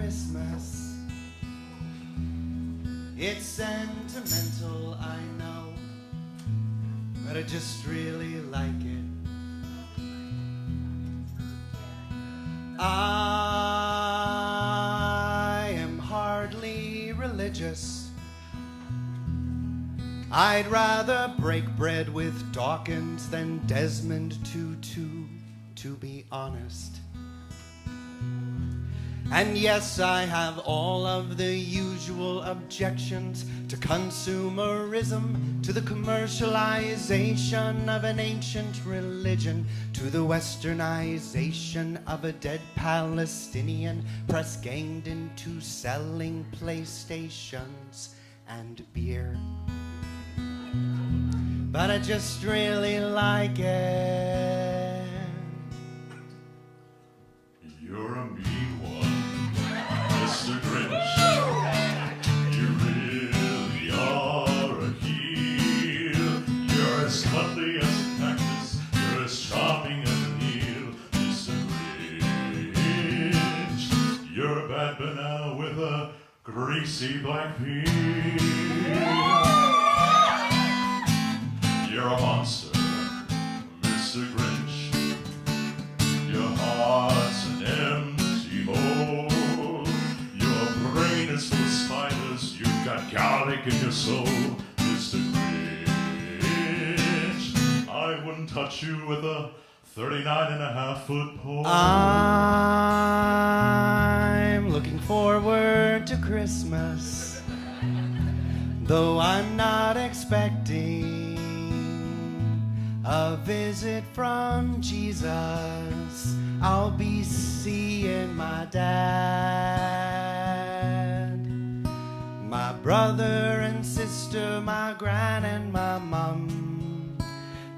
Christmas. It's sentimental, I know, but I just really like it. I am hardly religious. I'd rather break bread with Dawkins than Desmond Tutu, to be honest. And yes, I have all of the usual objections to consumerism, to the commercialization of an ancient religion, to the westernization of a dead Palestinian press-ganged into selling PlayStations and beer. But I just really like it. You're a mean one, Mr. Grinch. You really are a heel. You're as cuddly as a cactus. You're as charming as an eel, Mr. Grinch. You're a bad banana with a greasy black peel. You're a monster, Mr. Grinch. Your heart's an empty hole. Your brain is full of spiders. You've got garlic in your soul, Mr. Grinch. I wouldn't touch you with a 39.5-foot pole. I'm looking forward to Christmas, though I'm not expecting a visit from Jesus. I'll be seeing my dad, my brother and sister, my gran and my mum.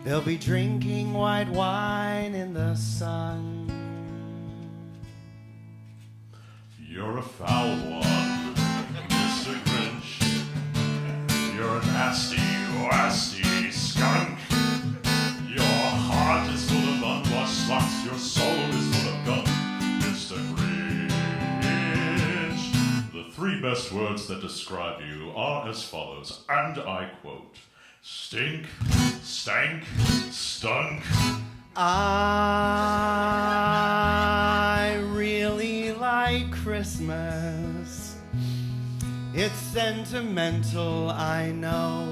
They'll be drinking white wine in the sun. You're a foul one, Mr. Grinch. You're a nasty, wasty skunk. Your heart is full of unwashed slots. Your soul is full of gunk, Mr. Grinch. The three best words that describe you are as follows, and I quote: stink, stank, stunk. I really like Christmas. It's sentimental, I know.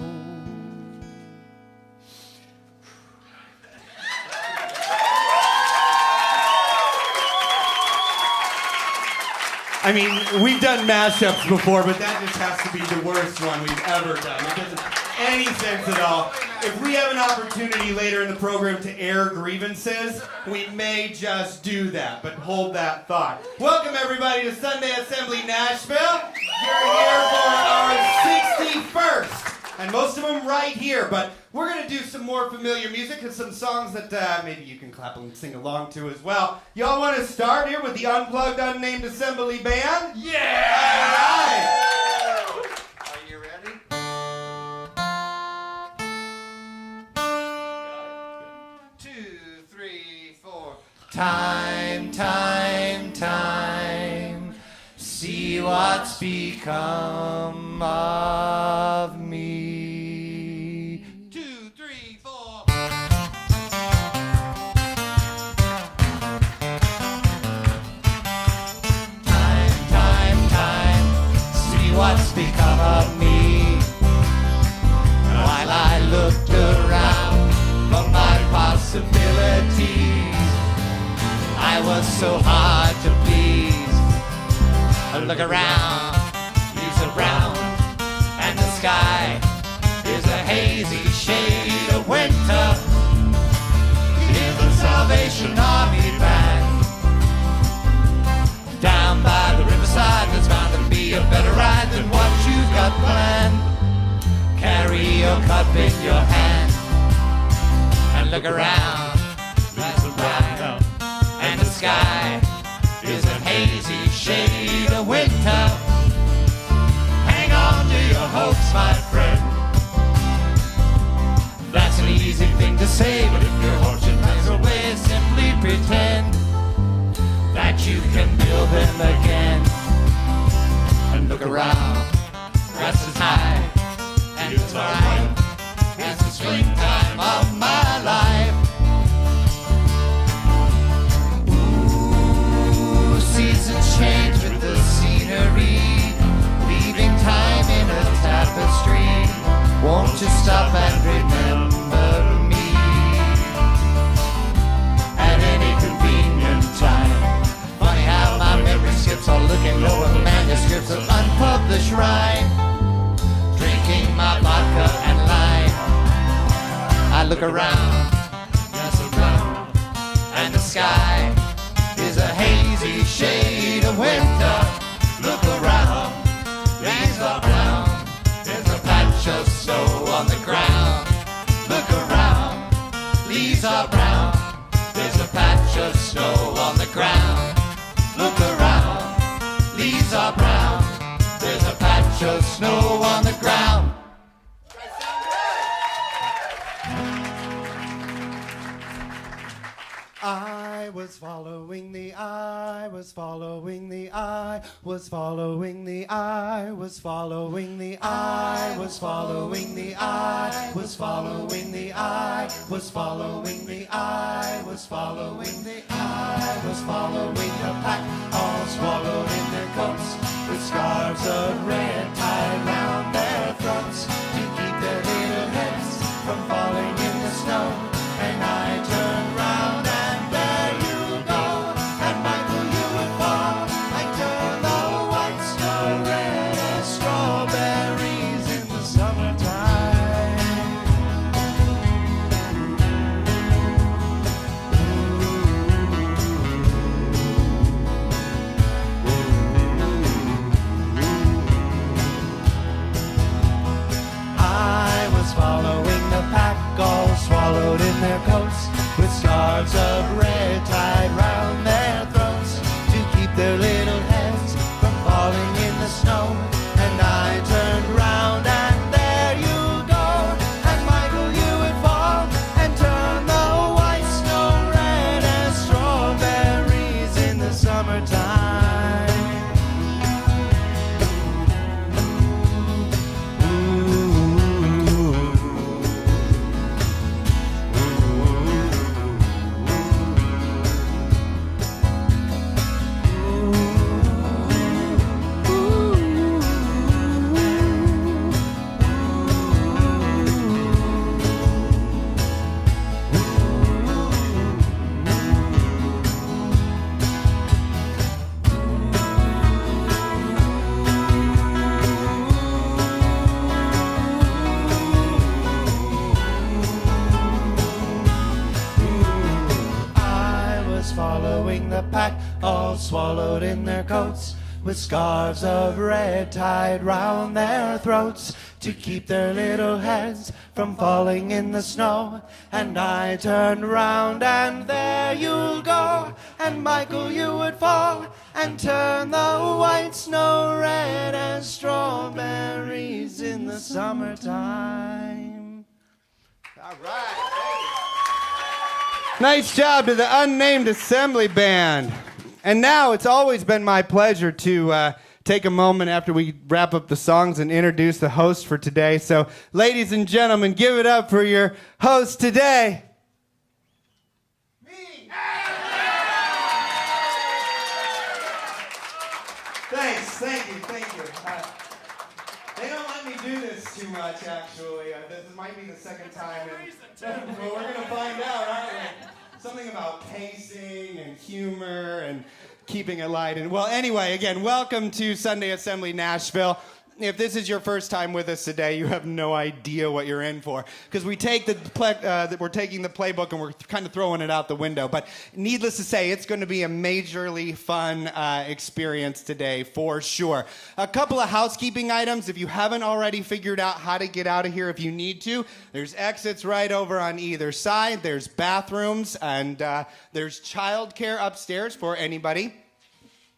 I mean, we've done mashups before, but that just has to be the worst one we've ever done. It doesn't make any sense at all. If we have an opportunity later in the program to air grievances, we may just do that, but hold that thought. Welcome, everybody, to Sunday Assembly Nashville. You're here for our 61st, and most of them right here, but we're going to do some more familiar music and some songs that maybe you can clap and sing along to as well. Y'all want to start here with the Unplugged Unnamed Assembly Band? Yeah! All right! Are you ready? Two, three, four. Time, time, time, see what's become of me. 2, 3, 4. Time, time, time, see what's become of me. While I looked around for my possibilities, I was so hard to please. Look around, leaves are brown, and the sky is a hazy shade of winter. Here's the Salvation Army band. Down by the riverside, there's bound to be a better ride than what you've got planned. Carry your cup in your hand and look around, leaves are brown, and the sky is a hazy shade of winter. Hang on to your hopes, my friend. That's an easy thing to say, but if your fortune runs away, simply pretend that you can build them again. of unpublished rhyme, drinking my vodka and lime. I look around, yes around, and the sky is a hazy shade of winter. Look around, leaves are brown, there's a patch of snow on the ground. Look around, leaves are brown, there's a patch of snow on the ground. Look around, leaves are brown, there's a patch of snow on the ground. I was following the I was following the I was following the I was following the I was following the I was following the I was following the I was following the I was following the pack, all swallowed in their coats, with scarves of red tied round their throats to keep their little heads from falling in the snow. And I turned round and there you go, and Michael, you would fall. I turned the white snow red as strawberries in the summertime. I was following the pack, all swallowed in their coats, with scarves of red tied round their throats to keep their little heads from falling in the snow. And I turned round and there you go, and Michael, you would fall and turn the white snow red as strawberries in the summertime. Following the pack, all swallowed in their coats, with scarves of red tied round their throats to keep their little heads from falling in the snow. And I turned round and there you'll go, and Michael, you would fall and turn the white snow red as strawberries in the summertime. All right. Nice job to the Unnamed Assembly Band. And now it's always been my pleasure to take a moment after we wrap up the songs and introduce the host for today. So, ladies and gentlemen, give it up for your host today. Me. Thanks, thank you. They don't let me do this too much, actually. This might be the second time. Well, we're going to find out, aren't we? Something about pacing and humor and keeping it light. And well, anyway, again, welcome to Sunday Assembly Nashville. If this is your first time with us today, you have no idea what you're in for, because we're taking the playbook and we're kind of throwing it out the window. But needless to say, it's going to be a majorly fun experience today for sure. A couple of housekeeping items. If you haven't already figured out how to get out of here, if you need to, there's exits right over on either side. There's bathrooms, and there's childcare upstairs for anybody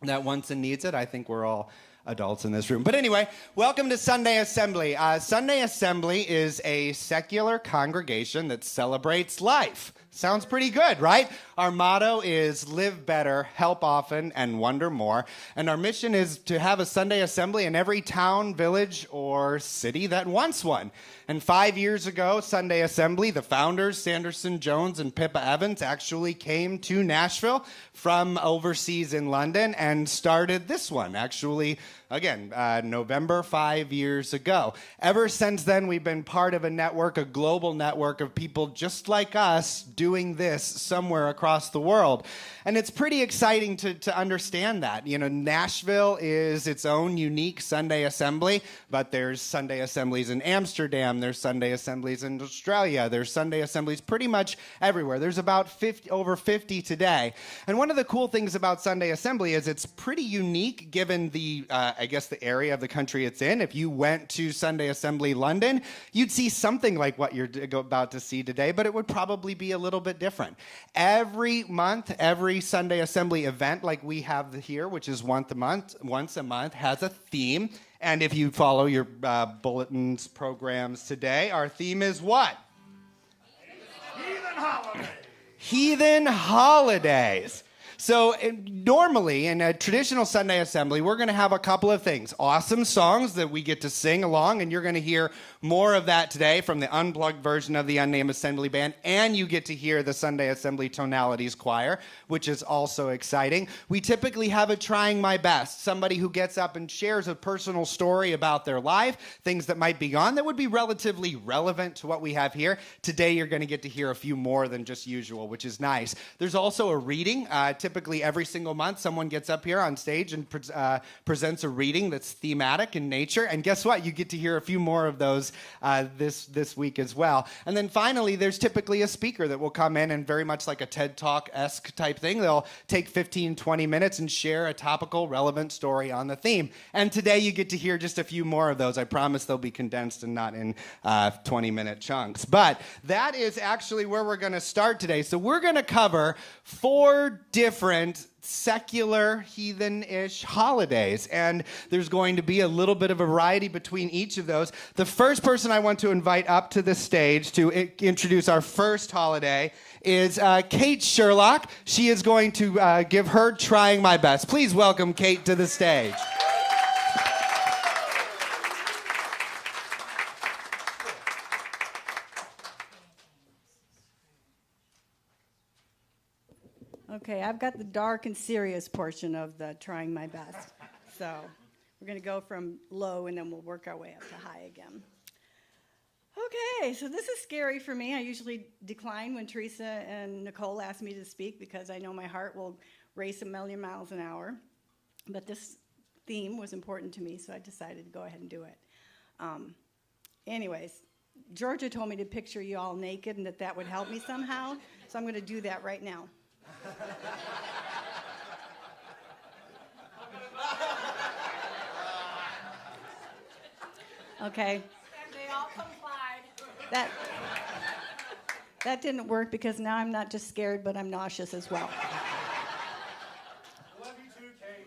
that wants and needs it. I think we're all adults in this room. But anyway, welcome to Sunday Assembly. Sunday Assembly is a secular congregation that celebrates life. Sounds pretty good, right? Our motto is live better, help often, and wonder more. And our mission is to have a Sunday Assembly in every town, village, or city that wants one. And 5 years ago, Sunday Assembly, the founders, Sanderson Jones and Pippa Evans, actually came to Nashville from overseas in London and started this one, actually, again, November 5 years ago. Ever since then, we've been part of a network, a global network of people just like us doing this somewhere across the world. And it's pretty exciting to understand that. You know, Nashville is its own unique Sunday assembly, but there's Sunday assemblies in Amsterdam, there's Sunday assemblies in Australia, there's Sunday assemblies pretty much everywhere. There's about over 50 today. And one of the cool things about Sunday assembly is it's pretty unique given the, I guess, the area of the country it's in. If you went to Sunday Assembly London, you'd see something like what you're about to see today, but it would probably be a little bit different. Every month, every Sunday Assembly event like we have here, which is once a month, has a theme. And if you follow your bulletins programs today, our theme is what? Heathen holiday. Heathen holidays. So normally in a traditional Sunday assembly, we're going to have a couple of things. Awesome songs that we get to sing along, and you're going to hear more of that today from the unplugged version of the Unnamed Assembly Band, and you get to hear the Sunday Assembly Tonalities Choir, which is also exciting. We typically have a Trying My Best, somebody who gets up and shares a personal story about their life, things that might be gone that would be relatively relevant to what we have here. Today you're going to get to hear a few more than just usual, which is nice. There's also a reading. Typically every single month, someone gets up here on stage and presents a reading that's thematic in nature. And guess what? You get to hear a few more of those this week as well. And then finally, there's typically a speaker that will come in and very much like a TED Talk-esque type thing. They'll take 15, 20 minutes and share a topical, relevant story on the theme. And today you get to hear just a few more of those. I promise they'll be condensed and not in 20-minute chunks. But that is actually where we're going to start today. So we're going to cover 4 different secular, heathen-ish holidays. And there's going to be a little bit of a variety between each of those. The first person I want to invite up to the stage to introduce our first holiday is Kate Sherlock. She is going to give her Trying My Best. Please welcome Kate to the stage. Okay, I've got the dark and serious portion of the Trying My Best. So we're going to go from low and then we'll work our way up to high again. Okay, so this is scary for me. I usually decline when Teresa and Nicole ask me to speak because I know my heart will race a million miles an hour. But this theme was important to me, so I decided to go ahead and do it. Anyways, Georgia told me to picture you all naked and that would help me somehow, so I'm going to do that right now. Okay. They all complied. That didn't work because now I'm not just scared, but I'm nauseous as well. Love you too, Kate.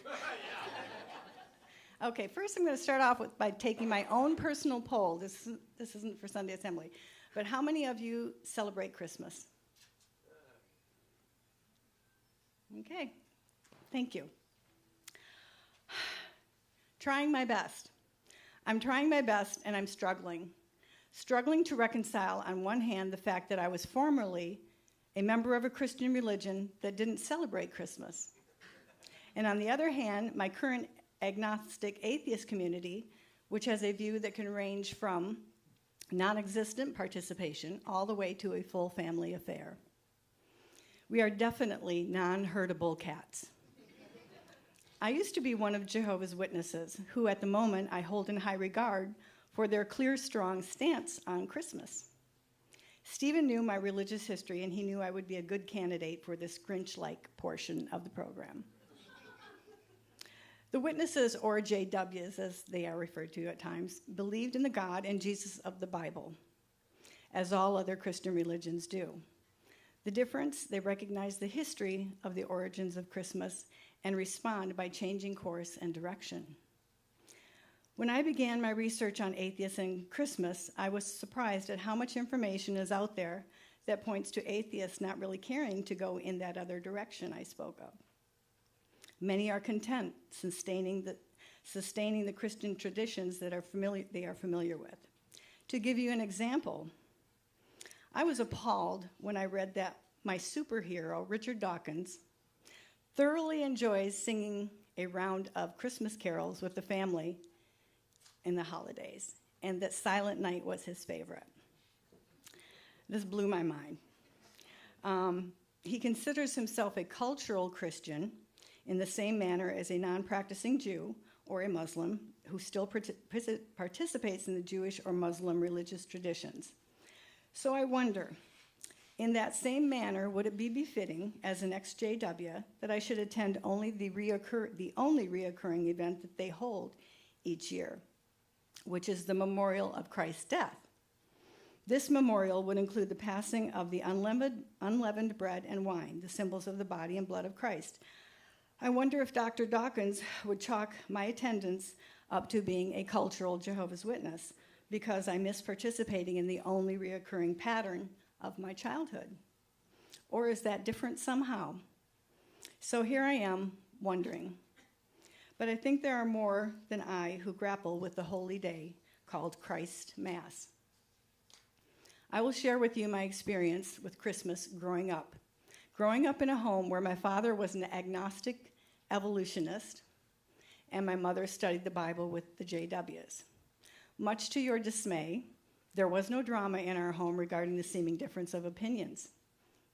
Okay, first I'm going to start off by taking my own personal poll. This isn't for Sunday Assembly. But how many of you celebrate Christmas? Okay, thank you. Trying my best. I'm trying my best and I'm struggling. Struggling to reconcile, on one hand, the fact that I was formerly a member of a Christian religion that didn't celebrate Christmas. And on the other hand, my current agnostic atheist community, which has a view that can range from non-existent participation all the way to a full family affair. We are definitely non-herdable cats. I used to be one of Jehovah's Witnesses, who at the moment I hold in high regard for their clear, strong stance on Christmas. Stephen knew my religious history, and he knew I would be a good candidate for this Grinch-like portion of the program. The Witnesses, or JWs, as they are referred to at times, believed in the God and Jesus of the Bible, as all other Christian religions do. The difference, they recognize the history of the origins of Christmas and respond by changing course and direction. When I began my research on atheists and Christmas, I was surprised at how much information is out there that points to atheists not really caring to go in that other direction I spoke of. Many are content sustaining the Christian traditions that they are familiar with. To give you an example, I was appalled when I read that my superhero, Richard Dawkins, thoroughly enjoys singing a round of Christmas carols with the family in the holidays, and that Silent Night was his favorite. This blew my mind. He considers himself a cultural Christian in the same manner as a non-practicing Jew or a Muslim who still participates in the Jewish or Muslim religious traditions. So I wonder, in that same manner, would it be befitting as an ex-JW that I should attend only the only reoccurring event that they hold each year, which is the memorial of Christ's death? This memorial would include the passing of the unleavened bread and wine, the symbols of the body and blood of Christ. I wonder if Dr. Dawkins would chalk my attendance up to being a cultural Jehovah's Witness because I miss participating in the only reoccurring pattern of my childhood. Or is that different somehow? So here I am wondering. But I think there are more than I who grapple with the holy day called Christ Mass. I will share with you my experience with Christmas growing up. Growing up in a home where my father was an agnostic evolutionist and my mother studied the Bible with the JWs. Much to your dismay, there was no drama in our home regarding the seeming difference of opinions.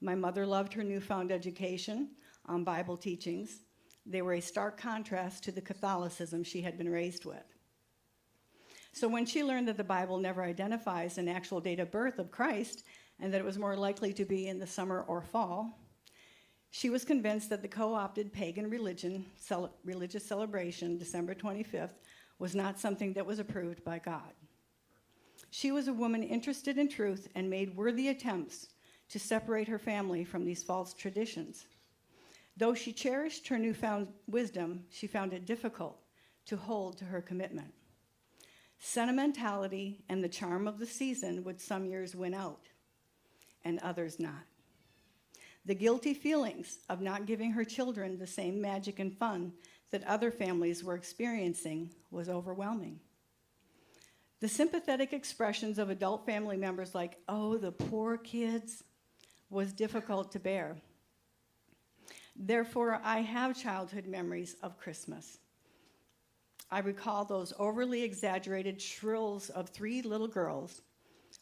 My mother loved her newfound education on Bible teachings. They were a stark contrast to the Catholicism she had been raised with. So when she learned that the Bible never identifies an actual date of birth of Christ and that it was more likely to be in the summer or fall, she was convinced that the co-opted pagan religious celebration, December 25th, was not something that was approved by God. She was a woman interested in truth and made worthy attempts to separate her family from these false traditions. Though she cherished her newfound wisdom, she found it difficult to hold to her commitment. Sentimentality and the charm of the season would some years win out, and others not. The guilty feelings of not giving her children the same magic and fun that other families were experiencing was overwhelming. The sympathetic expressions of adult family members like, "Oh, the poor kids," was difficult to bear. Therefore, I have childhood memories of Christmas. I recall those overly exaggerated shrills of 3 little girls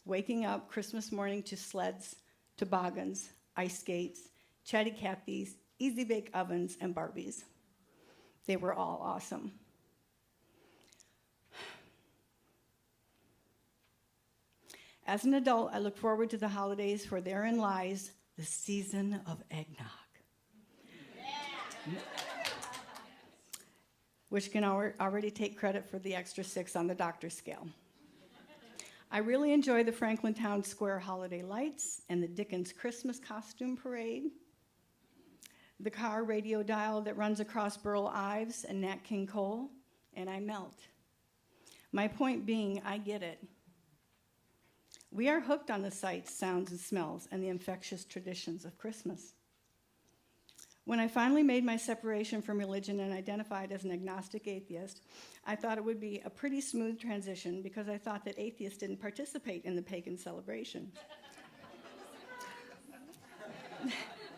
waking up Christmas morning to sleds, toboggans, ice skates, chatty Cathy's, easy bake ovens, and Barbies. They were all awesome. As an adult, I look forward to the holidays, for therein lies the season of eggnog. Yeah. Which can already take credit for the extra 6 on the doctor's scale. I really enjoy the Franklin Town Square holiday lights and the Dickens Christmas costume parade, the car radio dial that runs across Burl Ives and Nat King Cole, and I melt. My point being, I get it. We are hooked on the sights, sounds, and smells and the infectious traditions of Christmas. When I finally made my separation from religion and identified as an agnostic atheist, I thought it would be a pretty smooth transition because I thought that atheists didn't participate in the pagan celebration.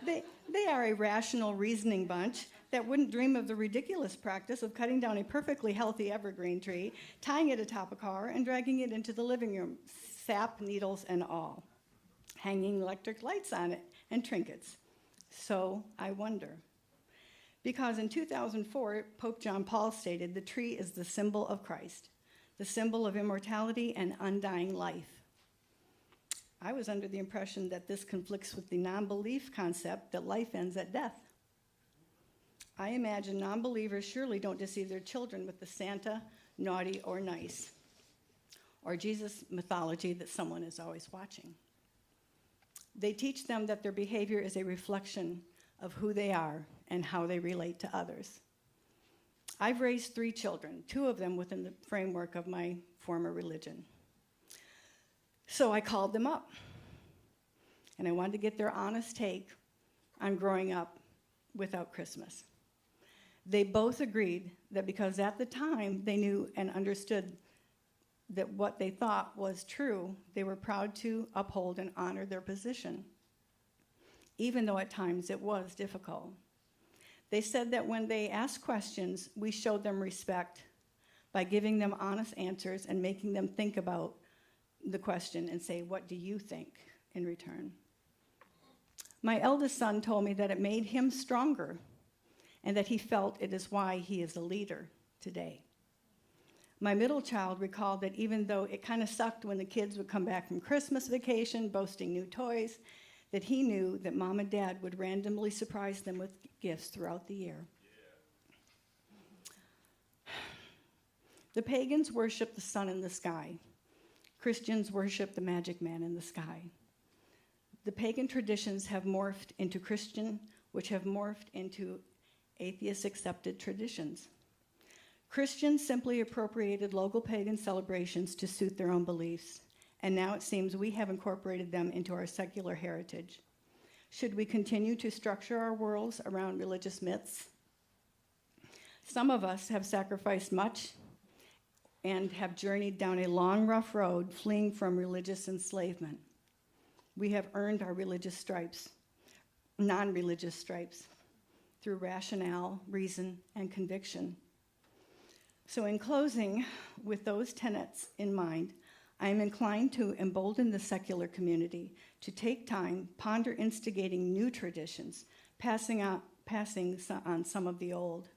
They are a rational, reasoning bunch that wouldn't dream of the ridiculous practice of cutting down a perfectly healthy evergreen tree, tying it atop a car, and dragging it into the living room, sap, needles, and all, hanging electric lights on it and trinkets. So I wonder. Because in 2004, Pope John Paul stated, "The tree is the symbol of Christ, the symbol of immortality and undying life." I was under the impression that this conflicts with the non-belief concept that life ends at death. I imagine non-believers surely don't deceive their children with the Santa, naughty, or nice, or Jesus mythology that someone is always watching. They teach them that their behavior is a reflection of who they are and how they relate to others. I've raised 3 children, 2 of them within the framework of my former religion. So I called them up, and I wanted to get their honest take on growing up without Christmas. They both agreed that because at the time they knew and understood that what they thought was true, they were proud to uphold and honor their position, even though at times it was difficult. They said that when they asked questions, we showed them respect by giving them honest answers and making them think about the question and say, "What do you think?" in return. My eldest son told me that it made him stronger and that he felt it is why he is a leader today. My middle child recalled that even though it kind of sucked when the kids would come back from Christmas vacation boasting new toys, that he knew that mom and dad would randomly surprise them with gifts throughout the year. The pagans worship the sun in the sky. Christians worship the magic man in the sky. The pagan traditions have morphed into Christian, which have morphed into atheist-accepted traditions. Christians simply appropriated local pagan celebrations to suit their own beliefs, and now it seems we have incorporated them into our secular heritage. Should we continue to structure our worlds around religious myths? Some of us have sacrificed much and have journeyed down a long, rough road fleeing from religious enslavement. We have earned our religious stripes, non-religious stripes, through rationale, reason, and conviction. So in closing, with those tenets in mind, I am inclined to embolden the secular community to take time, ponder instigating new traditions, passing on some of the old.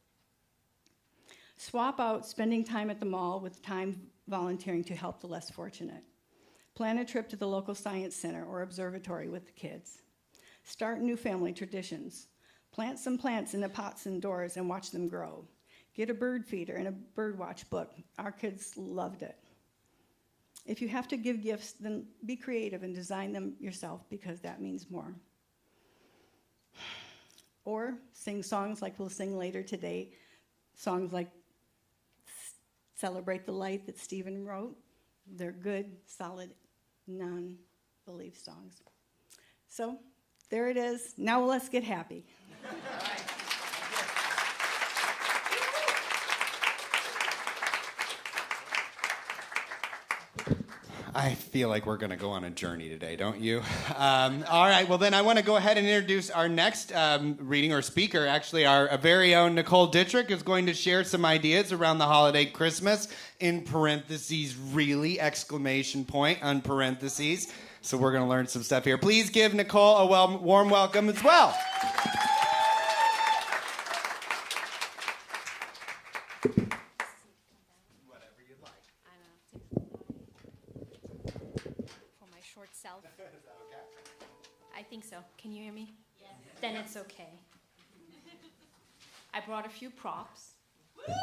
Swap out spending time at the mall with time volunteering to help the less fortunate. Plan a trip to the local science center or observatory with the kids. Start new family traditions. Plant some plants in the pots indoors and watch them grow. Get a bird feeder and a bird watch book. Our kids loved it. If you have to give gifts, then be creative and design them yourself, because that means more. Or sing songs like we'll sing later today, songs like Celebrate the Light that Steven wrote. They're good, solid, non-belief songs. So there it is. Now let's get happy. I feel like we're going to go on a journey today, don't you? All right, well then I want to go ahead and introduce our next reading or speaker. Actually, our very own Nicole Dittrich is going to share some ideas around the holiday Christmas, in parentheses, really, exclamation point, on parentheses. So we're going to learn some stuff here. Please give Nicole a warm welcome as well. I think so. Can you hear me? Yes. Then it's okay. I brought a few props. Yeah.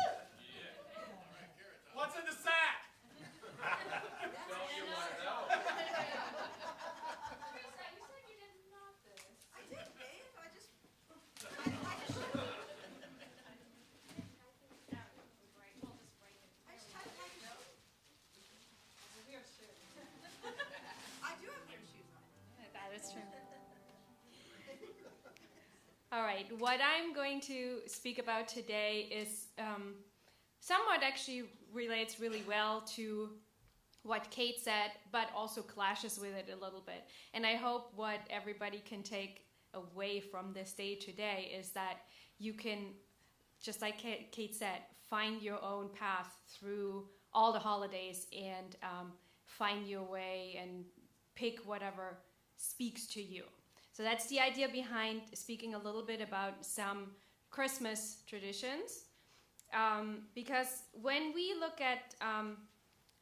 What's in the sack? Don't you want to know? Teresa, you said you didn't know this. I did, babe. I just I do have weird shoes on. That is true. All right, what I'm going to speak about today is somewhat actually relates really well to what Kate said, but also clashes with it a little bit. And I hope what everybody can take away from this day today is that you can, just like Kate said, find your own path through all the holidays and find your way and pick whatever speaks to you. So that's the idea behind speaking a little bit about some Christmas traditions. Because when we look at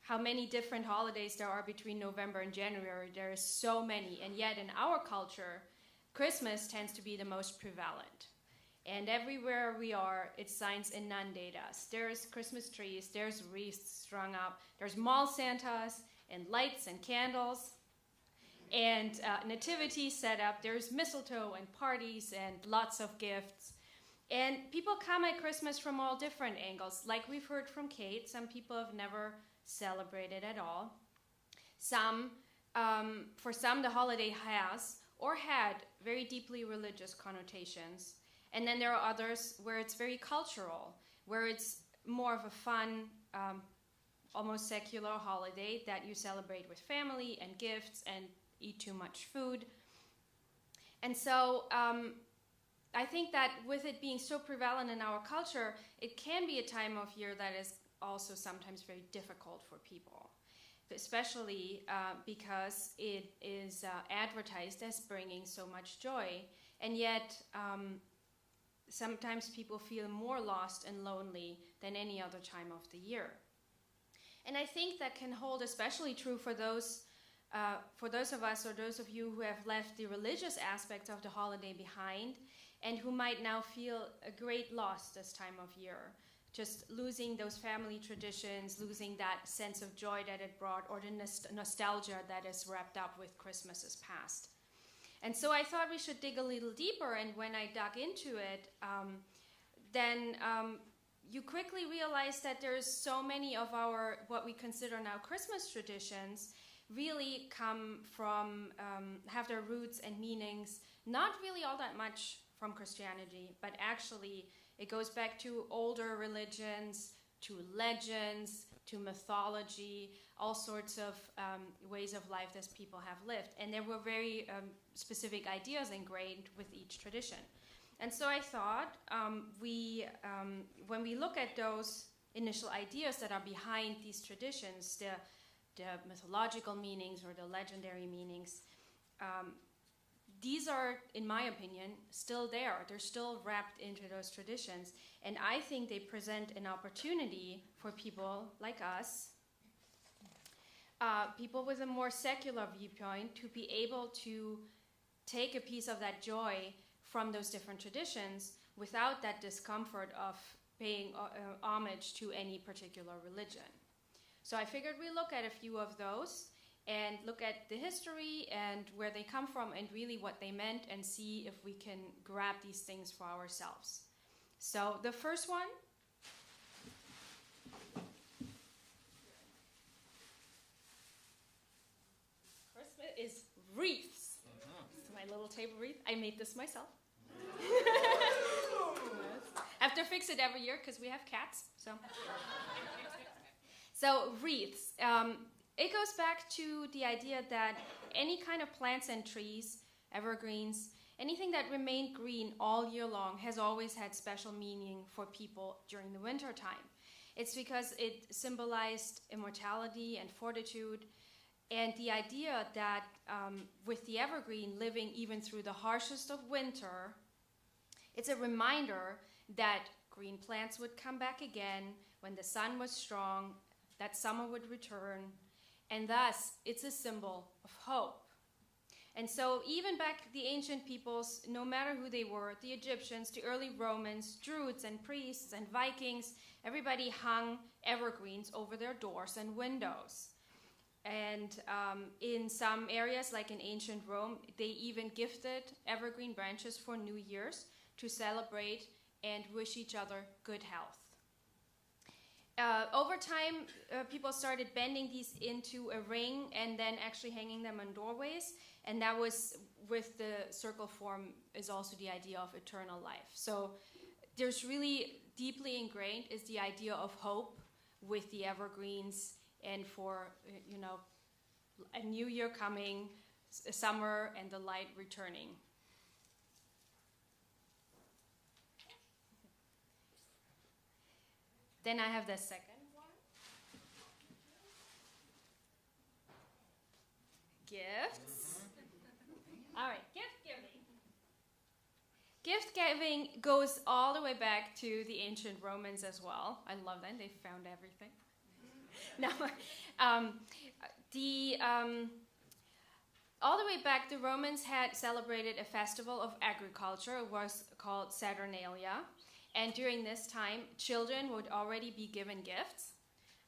how many different holidays there are between November and January, there are so many. And yet in our culture, Christmas tends to be the most prevalent. And everywhere we are, it signs inundate us. There's Christmas trees, there's wreaths strung up, there's mall Santas and lights and candles. And nativity set up, there's mistletoe and parties and lots of gifts. And people come at Christmas from all different angles. Like we've heard from Kate, some people have never celebrated at all. For some, the holiday has or had very deeply religious connotations. And then there are others where it's very cultural, where it's more of a fun, almost secular holiday that you celebrate with family and gifts and eat too much food. And so I think that with it being so prevalent in our culture, it can be a time of year that is also sometimes very difficult for people. especially because it is advertised as bringing so much joy. And yet, sometimes people feel more lost and lonely than any other time of the year. And I think that can hold especially true for those of us or those of you who have left the religious aspects of the holiday behind and who might now feel a great loss this time of year. Just losing those family traditions, losing that sense of joy that it brought, or the nostalgia that is wrapped up with Christmases past. And so I thought we should dig a little deeper, and when I dug into it, then you quickly realize that there's so many of our, what we consider now Christmas traditions, really come from, have their roots and meanings, not really all that much from Christianity, but actually it goes back to older religions, to legends, to mythology, all sorts of ways of life that people have lived. And there were very specific ideas ingrained with each tradition. And so I thought when we look at those initial ideas that are behind these traditions, the mythological meanings or the legendary meanings, these are, in my opinion, still there. They're still wrapped into those traditions. And I think they present an opportunity for people like us, people with a more secular viewpoint, to be able to take a piece of that joy from those different traditions without that discomfort of paying homage to any particular religion. So I figured we look at a few of those and look at the history and where they come from and really what they meant, and see if we can grab these things for ourselves. So the first one, Christmas is wreaths. This is my little table wreath. I made this myself. I have to fix it every year because we have cats. So wreaths. It goes back to the idea that any kind of plants and trees, evergreens, anything that remained green all year long has always had special meaning for people during the winter time. It's because it symbolized immortality and fortitude, and the idea that with the evergreen living even through the harshest of winter, it's a reminder that green plants would come back again when the sun was strong, that summer would return, and thus it's a symbol of hope. And so even back the ancient peoples, no matter who they were, the Egyptians, the early Romans, Druids and priests and Vikings, everybody hung evergreens over their doors and windows. And in some areas, like in ancient Rome, they even gifted evergreen branches for New Year's to celebrate and wish each other good health. Over time, people started bending these into a ring and then actually hanging them on doorways. And that was, with the circle form, is also the idea of eternal life. So there's really deeply ingrained is the idea of hope with the evergreens, and for, a new year coming, a summer, and the light returning. Then I have the second one. Gifts. All right, gift giving. Gift giving goes all the way back to the ancient Romans as well. I love that. They found everything. All the way back, the Romans had celebrated a festival of agriculture. It was called Saturnalia. And during this time, children would already be given gifts.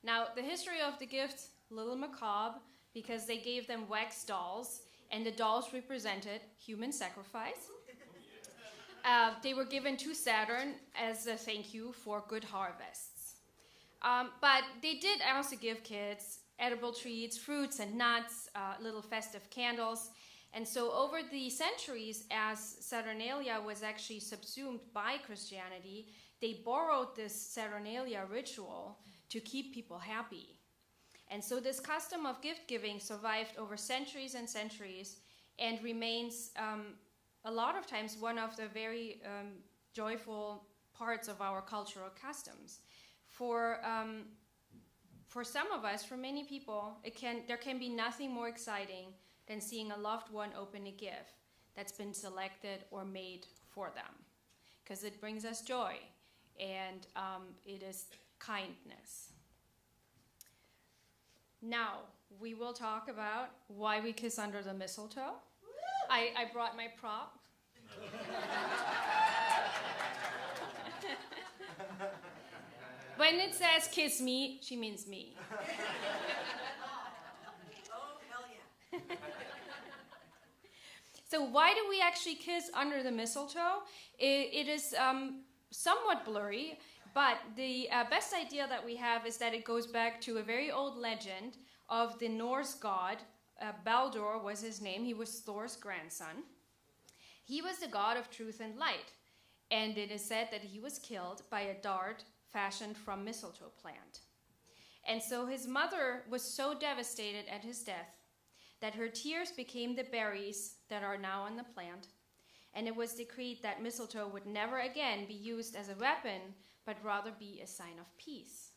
Now, the history of the gifts, a little macabre, because they gave them wax dolls, and the dolls represented human sacrifice. They were given to Saturn as a thank you for good harvests. But they did also give kids edible treats, fruits and nuts, little festive candles. And so over the centuries, as Saturnalia was actually subsumed by Christianity, they borrowed this Saturnalia ritual to keep people happy. And so this custom of gift giving survived over centuries and centuries and remains a lot of times one of the very joyful parts of our cultural customs. For for some of us, for many people, there can be nothing more exciting than seeing a loved one open a gift that's been selected or made for them, because it brings us joy, and it is kindness. Now, we will talk about why we kiss under the mistletoe. I brought my prop. When it says kiss me, she means me. Oh, hell yeah. So why do we actually kiss under the mistletoe? It is somewhat blurry, but the best idea that we have is that it goes back to a very old legend of the Norse god. Baldur was his name. He was Thor's grandson. He was the god of truth and light, and it is said that he was killed by a dart fashioned from mistletoe plant. And so his mother was so devastated at his death that her tears became the berries that are now on the plant, and it was decreed that mistletoe would never again be used as a weapon, but rather be a sign of peace,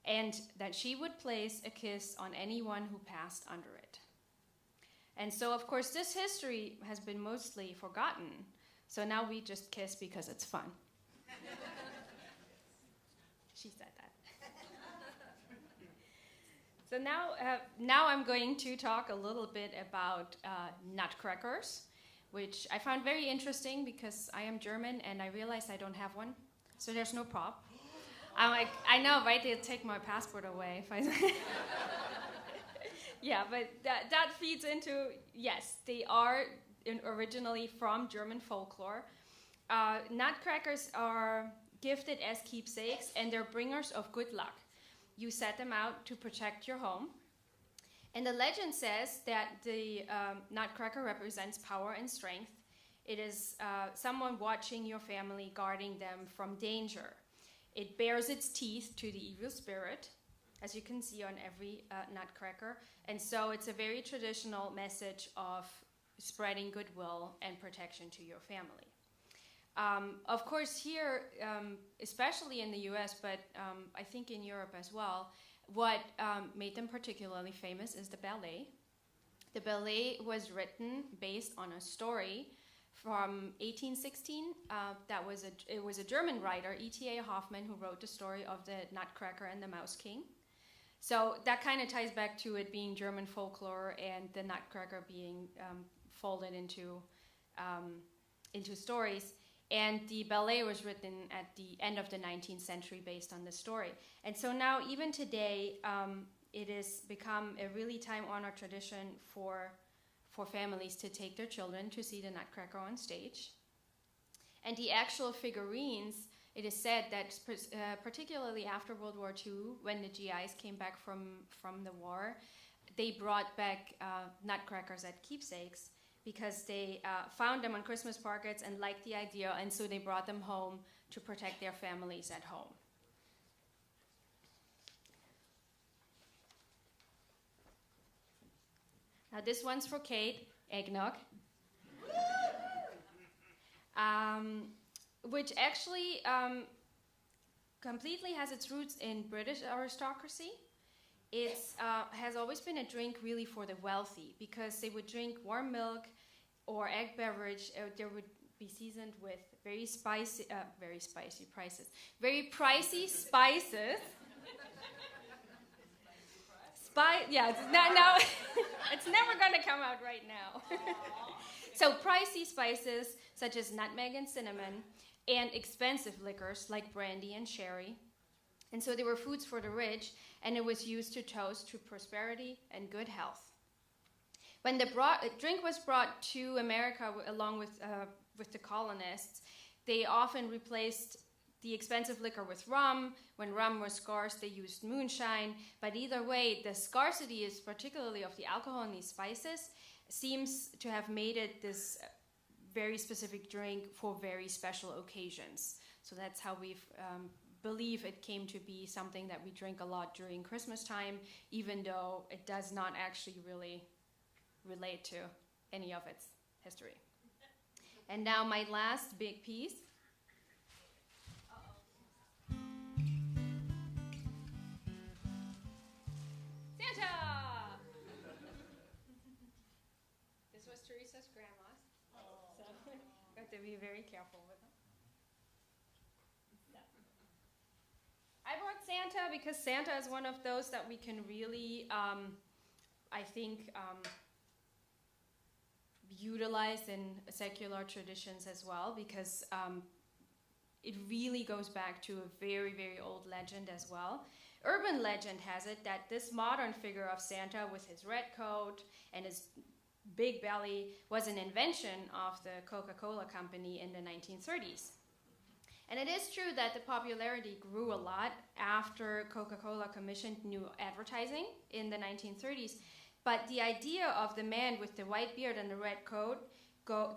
and that she would place a kiss on anyone who passed under it. And so, of course, this history has been mostly forgotten, so now we just kiss because it's fun. She said that. So now I'm going to talk a little bit about nutcrackers, which I found very interesting because I am German and I realized I don't have one, so there's no prop. I'm like, I know, right? They'll take my passport away if I. Yeah, but that feeds into, yes, they are originally from German folklore. Nutcrackers are gifted as keepsakes, and they're bringers of good luck. You set them out to protect your home. And the legend says that the nutcracker represents power and strength. It is someone watching your family, guarding them from danger. It bears its teeth to the evil spirit, as you can see on every nutcracker. And so it's a very traditional message of spreading goodwill and protection to your family. Of course, here, especially in the US, but I think in Europe as well, what made them particularly famous is the ballet. The ballet was written based on a story from 1816. It was a German writer, E.T.A. Hoffmann, who wrote the story of the Nutcracker and the Mouse King. So that kind of ties back to it being German folklore and the Nutcracker being folded into stories. And the ballet was written at the end of the 19th century based on this story. And so now, even today, it has become a really time-honored tradition for families to take their children to see the Nutcracker on stage. And the actual figurines, it is said that particularly after World War II, when the GIs came back from the war, they brought back nutcrackers as keepsakes, because they found them on Christmas markets and liked the idea, and so they brought them home to protect their families at home. Now this one's for Kate, eggnog, which actually completely has its roots in British aristocracy. It has always been a drink really for the wealthy, because they would drink warm milk or egg beverage. They would be seasoned with very pricey spices. Yeah, it's never going to come out right now. So pricey spices such as nutmeg and cinnamon, and expensive liquors like brandy and sherry. And so they were foods for the rich, and it was used to toast to prosperity and good health. When the drink was brought to America along with the colonists, they often replaced the expensive liquor with rum. When rum was scarce, they used moonshine. But either way, the scarcity, is particularly of the alcohol and these spices, seems to have made it this very specific drink for very special occasions. So that's how we believe it came to be something that we drink a lot during Christmas time, even though it does not actually really relate to any of its history. And now my last big piece. to be very careful with them. I brought Santa because Santa is one of those that we can really, I think, utilize in secular traditions as well, because it really goes back to a very, very old legend as well. Urban legend has it that this modern figure of Santa with his red coat and his big belly was an invention of the Coca-Cola company in the 1930s. And it is true that the popularity grew a lot after Coca-Cola commissioned new advertising in the 1930s. But the idea of the man with the white beard and the red coat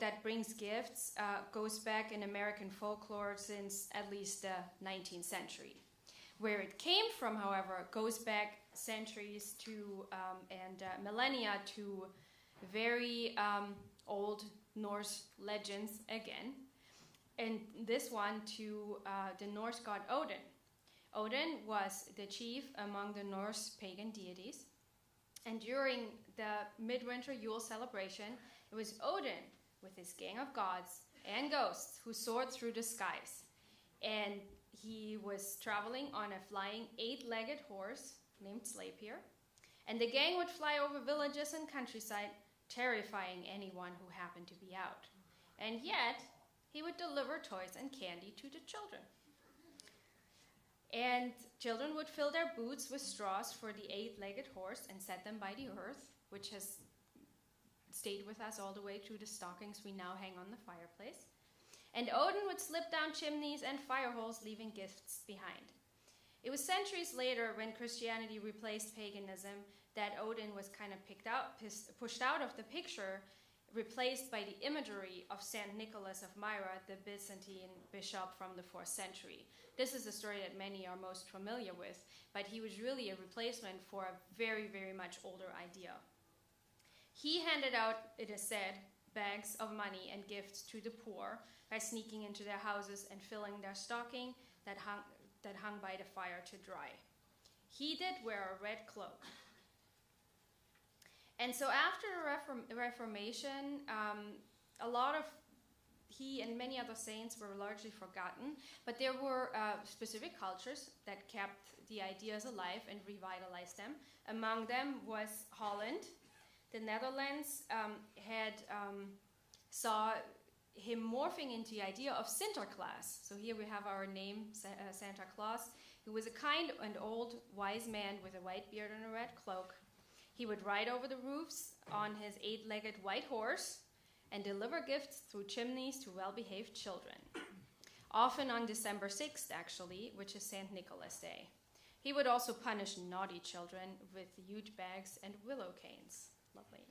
that brings gifts goes back in American folklore since at least the 19th century. Where it came from, however, goes back centuries to and millennia to very old Norse legends again. And this one to the Norse god Odin. Odin was the chief among the Norse pagan deities. And during the midwinter Yule celebration, it was Odin with his gang of gods and ghosts who soared through the skies. And he was traveling on a flying 8-legged horse named Sleipnir. And the gang would fly over villages and countryside, terrifying anyone who happened to be out. And yet, he would deliver toys and candy to the children. And children would fill their boots with straws for the 8-legged horse and set them by the earth, which has stayed with us all the way through the stockings we now hang on the fireplace. And Odin would slip down chimneys and fire holes, leaving gifts behind. It was centuries later, when Christianity replaced paganism, that Odin was kind of pushed out of the picture, replaced by the imagery of Saint Nicholas of Myra, the Byzantine bishop from the 4th century. This is a story that many are most familiar with, but he was really a replacement for a very, very much older idea. He handed out, it is said, bags of money and gifts to the poor by sneaking into their houses and filling their stocking that hung by the fire to dry. He did wear a red cloak. And so after the Reformation, a lot of he and many other saints were largely forgotten, but there were specific cultures that kept the ideas alive and revitalized them. Among them was Holland. The Netherlands saw him morphing into the idea of Sinterklaas. So here we have our name, Santa Claus, who was a kind and old wise man with a white beard and a red cloak. He would ride over the roofs on his 8-legged white horse and deliver gifts through chimneys to well-behaved children. Often on December 6th, actually, which is St. Nicholas Day. He would also punish naughty children with huge bags and willow canes. Lovely.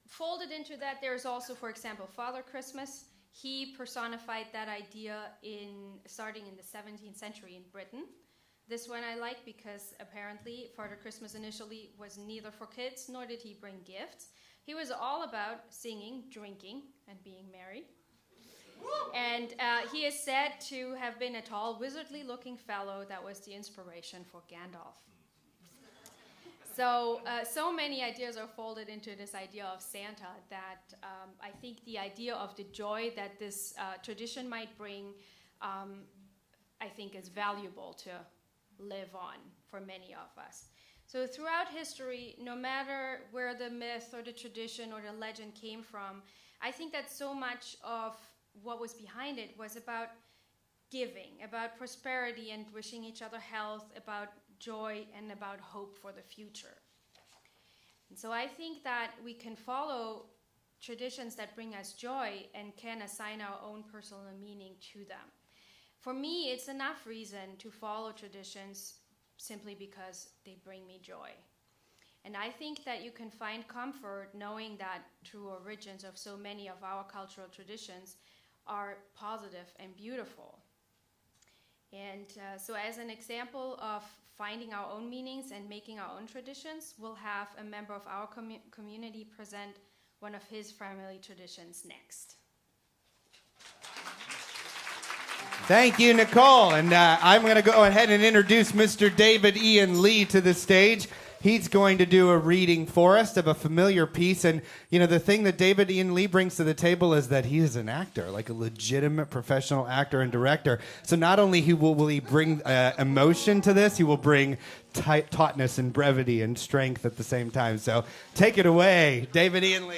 Folded into that, there's also, for example, Father Christmas. He personified that idea starting in the 17th century in Britain. This one I like because apparently Father Christmas initially was neither for kids nor did he bring gifts. He was all about singing, drinking, and being merry. And he is said to have been a tall, wizardly-looking fellow that was the inspiration for Gandalf. So many ideas are folded into this idea of Santa that I think the idea of the joy that this tradition might bring, I think is valuable to live on for many of us. So throughout history, no matter where the myth or the tradition or the legend came from, I think that so much of what was behind it was about giving, about prosperity and wishing each other health, about joy and about hope for the future. And so I think that we can follow traditions that bring us joy and can assign our own personal meaning to them. For me, it's enough reason to follow traditions simply because they bring me joy. And I think that you can find comfort knowing that true origins of so many of our cultural traditions are positive and beautiful. And so as an example of finding our own meanings and making our own traditions, we'll have a member of our community present one of his family traditions next. Thank you, Nicole. And I'm going to go ahead and introduce Mr. David Ian Lee to the stage. he's going to do a reading for us of a familiar piece. And, you know, the thing that David Ian Lee brings to the table is that he is an actor, like a legitimate professional actor and director. So not only will he bring emotion to this, he will bring tautness and brevity and strength at the same time. So take it away, David Ian Lee.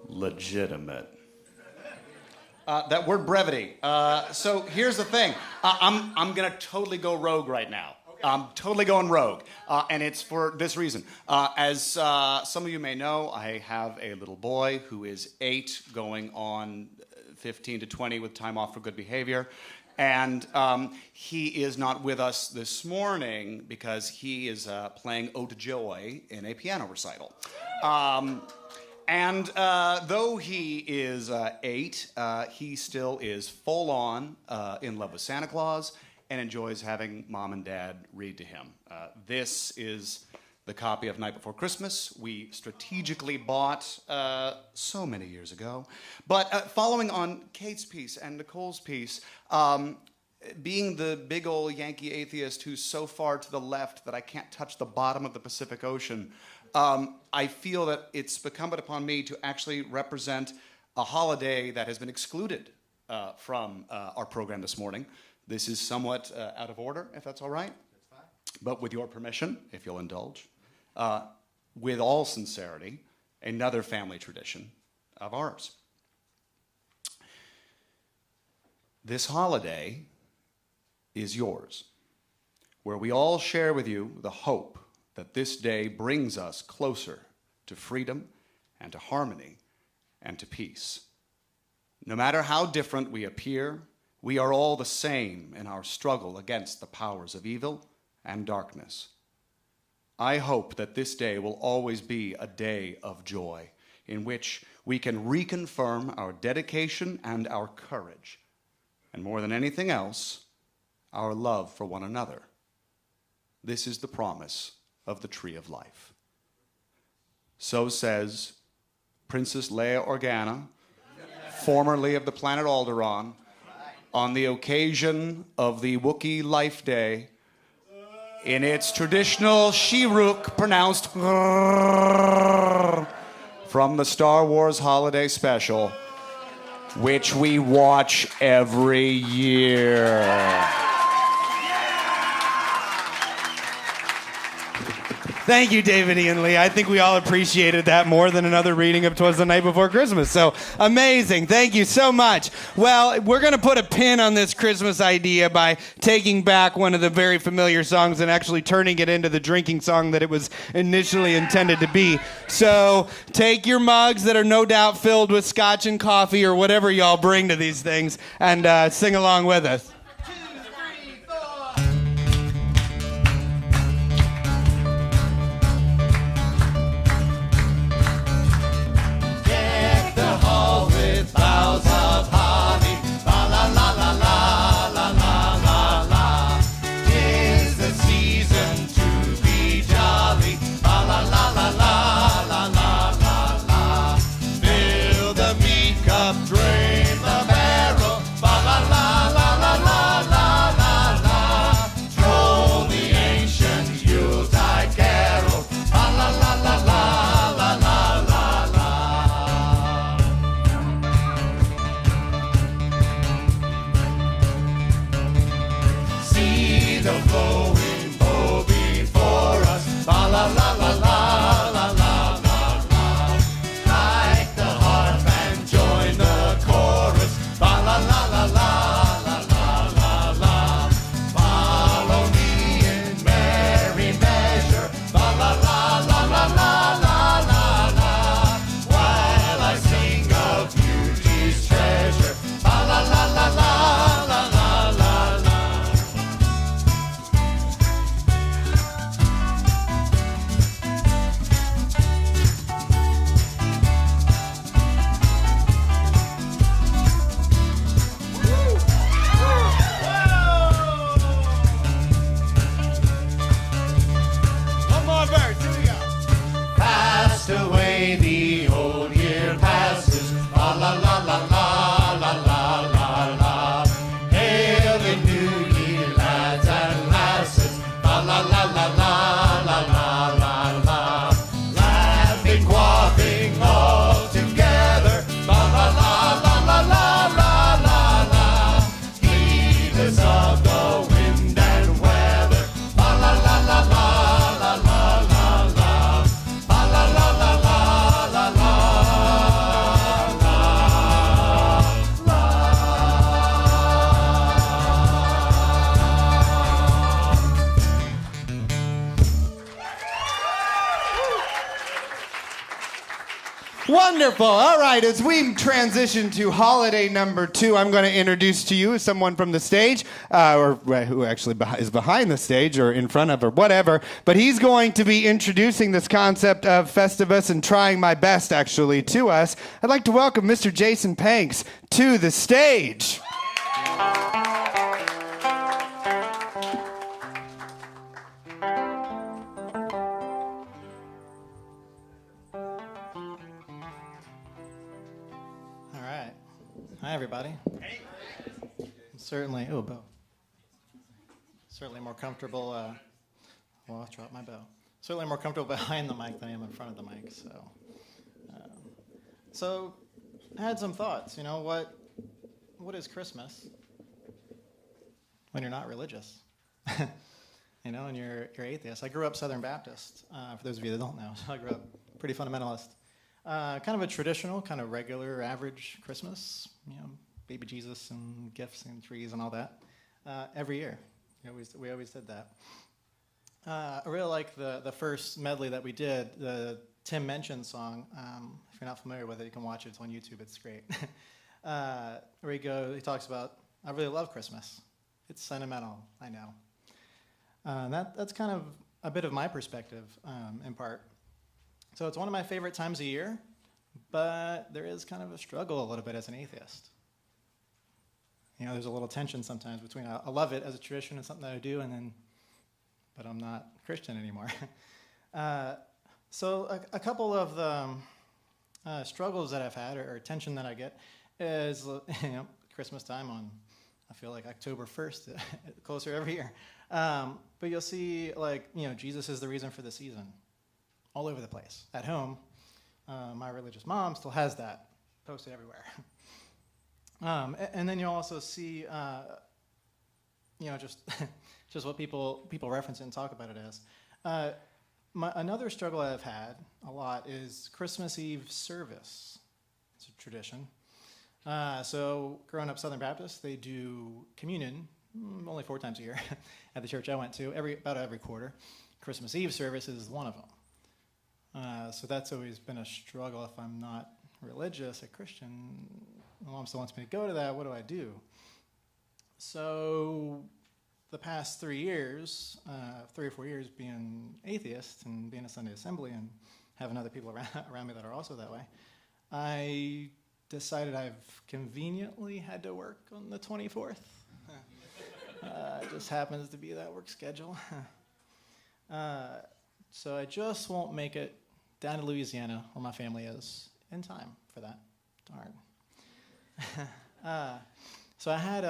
Legitimate. That word brevity. So here's the thing. I'm going to totally go rogue right now. I'm totally going rogue. And it's for this reason. As some of you may know, I have a little boy who is 8 going on 15 to 20 with time off for good behavior. And he is not with us this morning because he is playing Ode to Joy in a piano recital. And though he is 8, he still is full on in love with Santa Claus and enjoys having mom and dad read to him. This is the copy of Night Before Christmas we strategically bought so many years ago. But following on Kate's piece and Nicole's piece, being the big old Yankee atheist who's so far to the left that I can't touch the bottom of the Pacific Ocean, I feel that it's incumbent upon me to actually represent a holiday that has been excluded from our program this morning. This is somewhat out of order, if that's all right. That's fine. But with your permission, if you'll indulge, with all sincerity, another family tradition of ours. This holiday is yours, where we all share with you the hope that this day brings us closer to freedom and to harmony and to peace. No matter how different we appear, we are all the same in our struggle against the powers of evil and darkness. I hope that this day will always be a day of joy in which we can reconfirm our dedication and our courage, and more than anything else, our love for one another. This is the promise of the Tree of Life. So says Princess Leia Organa, formerly of the planet Alderaan, on the occasion of the Wookiee Life Day, in its traditional She-Rook pronounced from the Star Wars Holiday Special, which we watch every year. Thank you, David Ian Lee. I think we all appreciated that more than another reading of 'Twas the Night Before Christmas. So amazing. Thank you so much. Well, we're going to put a pin on this Christmas idea by taking back one of the very familiar songs and actually turning it into the drinking song that it was initially intended to be. So take your mugs that are no doubt filled with scotch and coffee or whatever y'all bring to these things and sing along with us. Boughs of holly, la la la la la la la la la. 'Tis the season to be jolly, la la la la la la la la la. Fill the mead cup, drain the barrel, la la la la la la la la la. Droll the ancient Yuletide carol, la la la la la la la la la. The flowing bow before us, la la la la la la la la la. Like the harp and join the chorus, la la la la la la la la la. Follow me in merry measure, la la la la la la la la la. While I sing of beauty's treasure, la la la la la la la la la. Wonderful. All right, as we transition to holiday number 2, I'm going to introduce to you someone from the stage, or who actually is behind the stage or in front of or whatever, but he's going to be introducing this concept of Festivus and trying my best, actually, to us. I'd like to welcome Mr. Jason Panks to the stage. Hi, everybody. Certainly, bow. Certainly more comfortable, well, I dropped my bow. Certainly more comfortable behind the mic than I am in front of the mic, so I had some thoughts, what is Christmas when you're not religious? And you're atheist. I grew up Southern Baptist, for those of you that don't know, so I grew up pretty fundamentalist. Kind of a traditional, kind of regular, average Christmas, baby Jesus and gifts and trees and all that, every year. We always did that. I really like the first medley that we did, the Tim Minchin song. If you're not familiar with it, you can watch it. It's on YouTube. It's great. Where he talks about, I really love Christmas. It's sentimental, I know. And that's kind of a bit of my perspective, in part. So it's one of my favorite times of year, but there is kind of a struggle a little bit as an atheist. There's a little tension sometimes between I love it as a tradition and something that I do, but I'm not Christian anymore. So a couple of the struggles that I've had or tension that I get is Christmas time on, I feel like October 1st, closer every year. But you'll see Jesus is the reason for the season. All over the place. At home, my religious mom still has that posted everywhere. And then you'll also see, just what people reference it and talk about it as. Another struggle I've had a lot is Christmas Eve service. It's a tradition. So growing up Southern Baptist, they do communion only 4 times a year at the church I went to, about every quarter. Christmas Eve service is one of them. So that's always been a struggle. If I'm not religious, a Christian, my mom still wants me to go to that. What do I do? So the past 3 years, 3 or 4 years being atheist and being a Sunday assembly and having other people around me that are also that way, I decided I've conveniently had to work on the 24th. It just happens to be that work schedule. So I just won't make it down to Louisiana, where my family is, in time for that. Darn. So I had,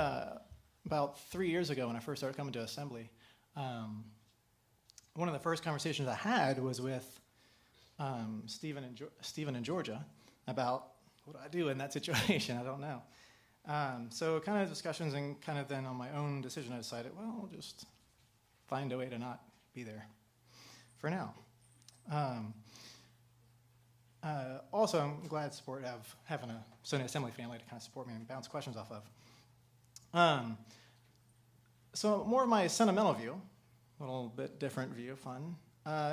about 3 years ago when I first started coming to assembly, one of the first conversations I had was with Steven in Georgia about what do I do in that situation. I don't know. So kind of discussions, and kind of then on my own decision I decided, well, I'll just find a way to not be there for now. Also, I'm glad to having a Sunday Assembly family to kind of support me and bounce questions off of. So more of my sentimental view, a little bit different view, fun,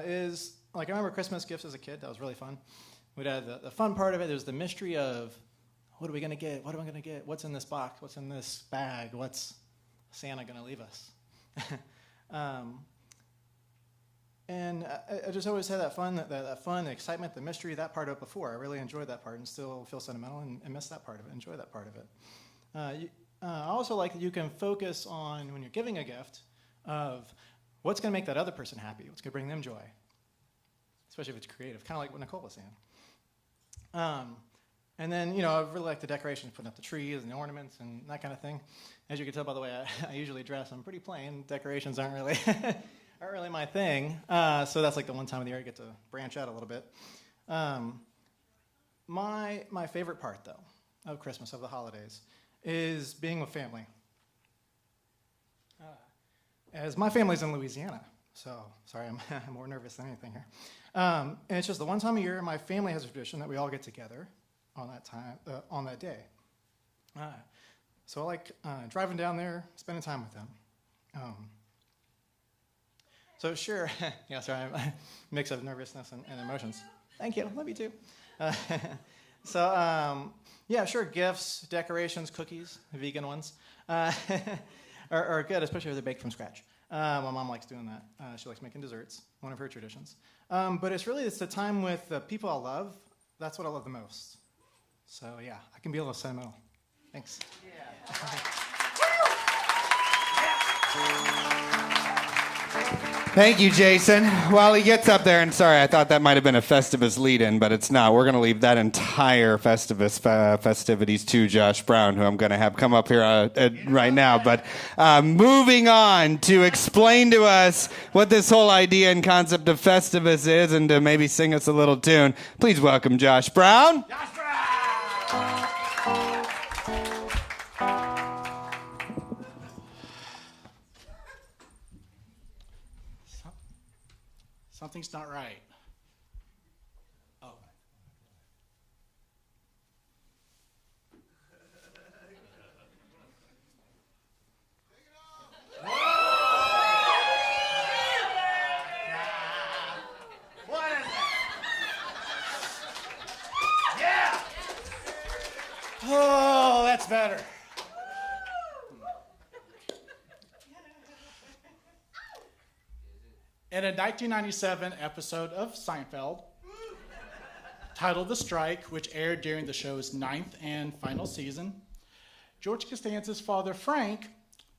is, I remember Christmas gifts as a kid. That was really fun. We'd have the fun part of it. There's the mystery of, what are we going to get? What am I going to get? What's in this box? What's in this bag? What's Santa going to leave us? And I just always had that fun, the excitement, the mystery, that part of it before. I really enjoyed that part and still feel sentimental and miss that part of it, enjoy that part of it. I also like that you can focus on, when you're giving a gift, of what's going to make that other person happy, what's going to bring them joy, especially if it's creative, kind of like what Nicole was saying. And then, I really like the decorations, putting up the trees and the ornaments and that kind of thing. As you can tell by the way I usually dress, I'm pretty plain. Decorations aren't really my thing. So that's the one time of the year I get to branch out a little bit. My favorite part, though, of Christmas, of the holidays, is being with family. As my family's in Louisiana, so sorry, I'm more nervous than anything here. And it's just the one time a year my family has a tradition that we all get together on that day. So I like driving down there, spending time with them. So sure, yeah, sorry, I'm a mix of nervousness and emotions. Thank you, love you too. Yeah, sure, gifts, decorations, cookies, vegan ones, are good, especially if they're baked from scratch. My mom likes doing that. She likes making desserts, one of her traditions. But it's the time with the people I love. That's what I love the most. So yeah, I can be a little sentimental. Thanks. Thank you, Jason. While he gets up there, and sorry, I thought that might have been a Festivus lead-in, but it's not. We're going to leave that entire Festivus festivities to Josh Brown, who I'm going to have come up here right now. But moving on to explain to us what this whole idea and concept of Festivus is, and to maybe sing us a little tune, please welcome Josh Brown. Josh Brown! Something's not right. Oh. What is it? Yeah! Oh, that's better. In a 1997 episode of Seinfeld, titled The Strike, which aired during the show's 9th and final season, George Costanza's father, Frank,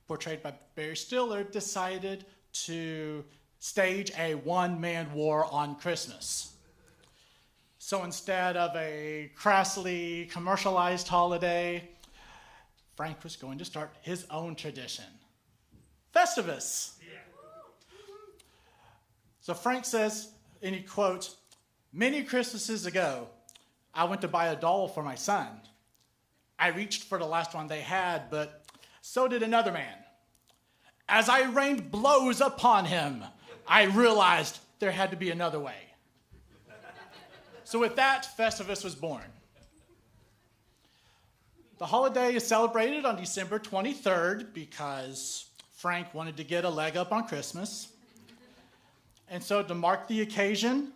portrayed by Barry Stiller, decided to stage a one-man war on Christmas. So instead of a crassly commercialized holiday, Frank was going to start his own tradition, Festivus. So Frank says, and he quotes, "Many Christmases ago, I went to buy a doll for my son. I reached for the last one they had, but so did another man. As I rained blows upon him, I realized there had to be another way." So with that, Festivus was born. The holiday is celebrated on December 23rd because Frank wanted to get a leg up on Christmas. And so to mark the occasion,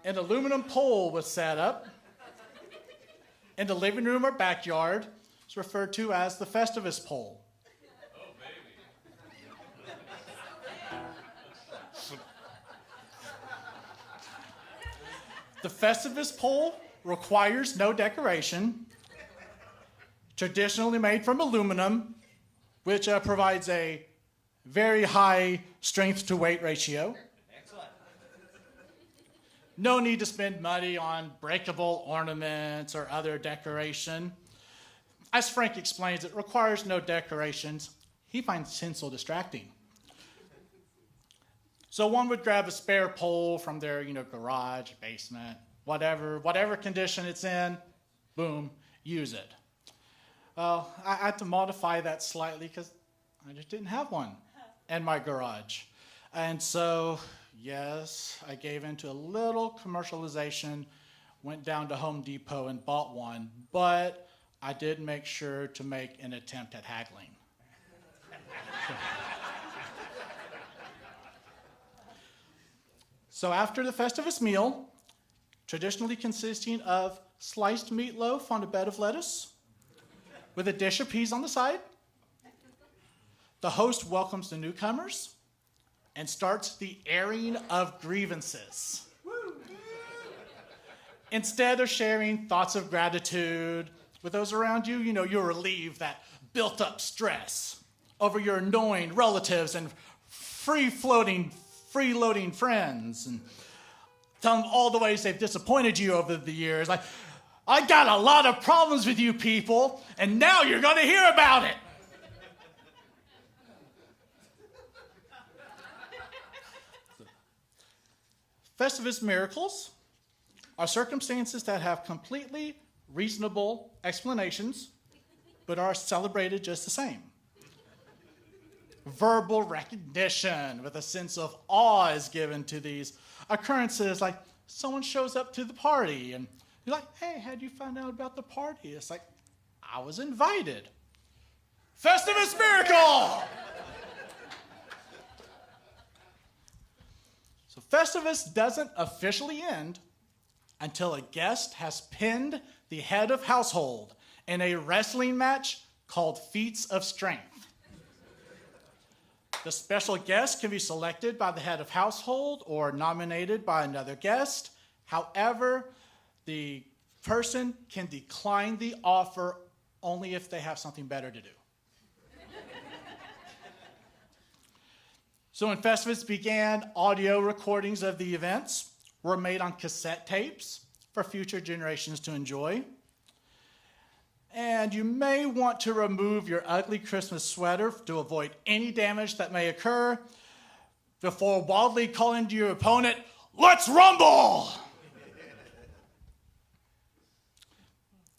an aluminum pole was set up in the living room or backyard. It's referred to as the Festivus pole. Oh, baby. The Festivus pole requires no decoration. Traditionally made from aluminum, which provides a very high strength to weight ratio. Excellent. No need to spend money on breakable ornaments or other decoration. As Frank explains, it requires no decorations. He finds tinsel distracting. So one would grab a spare pole from their, garage, basement, whatever condition it's in, boom, use it. Well, I had to modify that slightly because I just didn't have one in my garage. And so, yes, I gave into a little commercialization, went down to Home Depot and bought one, but I did make sure to make an attempt at haggling. So after the Festivus meal, traditionally consisting of sliced meatloaf on a bed of lettuce, with a dish of peas on the side, the host welcomes the newcomers and starts the airing of grievances. Instead of sharing thoughts of gratitude with those around you, you'll relieve that built-up stress over your annoying relatives and freeloading friends, and tell them all the ways they've disappointed you over the years. Like, I got a lot of problems with you people, and now you're going to hear about it. Festivus miracles are circumstances that have completely reasonable explanations, but are celebrated just the same. Verbal recognition with a sense of awe is given to these occurrences, like someone shows up to the party and you're like, "Hey, how'd you find out about the party?" It's like, "I was invited." Festivus miracle! So Festivus doesn't officially end until a guest has pinned the head of household in a wrestling match called Feats of Strength. The special guest can be selected by the head of household or nominated by another guest. However, the person can decline the offer only if they have something better to do. So when Festivus began, audio recordings of the events were made on cassette tapes for future generations to enjoy. And you may want to remove your ugly Christmas sweater to avoid any damage that may occur before wildly calling to your opponent, "Let's rumble!"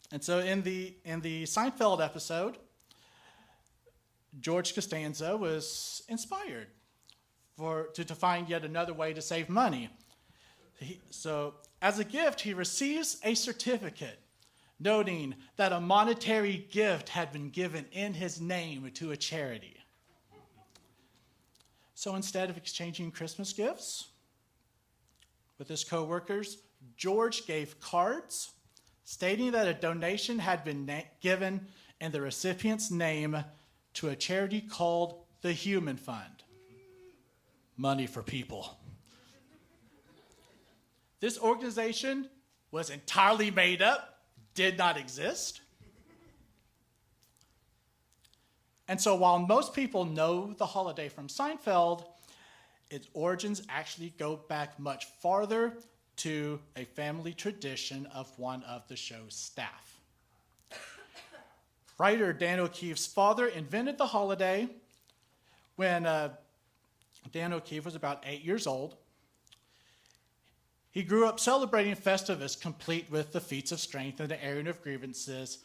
And so in the Seinfeld episode, George Costanza was inspired to find yet another way to save money. So as a gift, he receives a certificate noting that a monetary gift had been given in his name to a charity. So instead of exchanging Christmas gifts with his co-workers, George gave cards stating that a donation had been given in the recipient's name to a charity called the Human Fund. Money for people. This organization was entirely made up, did not exist. And so while most people know the holiday from Seinfeld, its origins actually go back much farther to a family tradition of one of the show's staff. Writer Dan O'Keefe's father invented the holiday when Dan O'Keefe was about 8 years old. He grew up celebrating Festivus, complete with the feats of strength and the airing of grievances.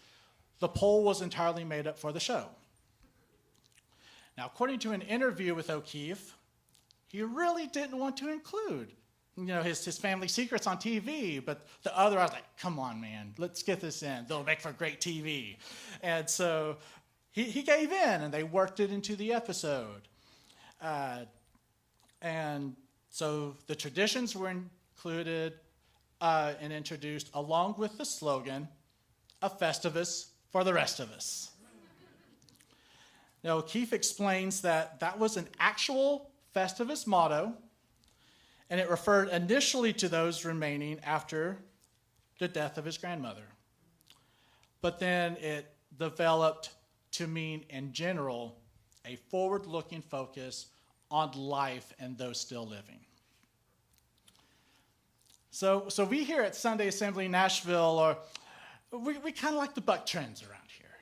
The pole was entirely made up for the show. Now, according to an interview with O'Keefe, he really didn't want to include, his family secrets on TV, but the other, I was like, come on, man, let's get this in. They'll make for great TV. And so he gave in, and they worked it into the episode. And so the traditions were included and introduced along with the slogan, "A Festivus for the rest of us." Now, O'Keefe explains that was an actual Festivus motto, and it referred initially to those remaining after the death of his grandmother. But then it developed to mean, in general, a forward-looking focus on life and those still living. So we here at Sunday Assembly Nashville, we kind of like to buck trends around here.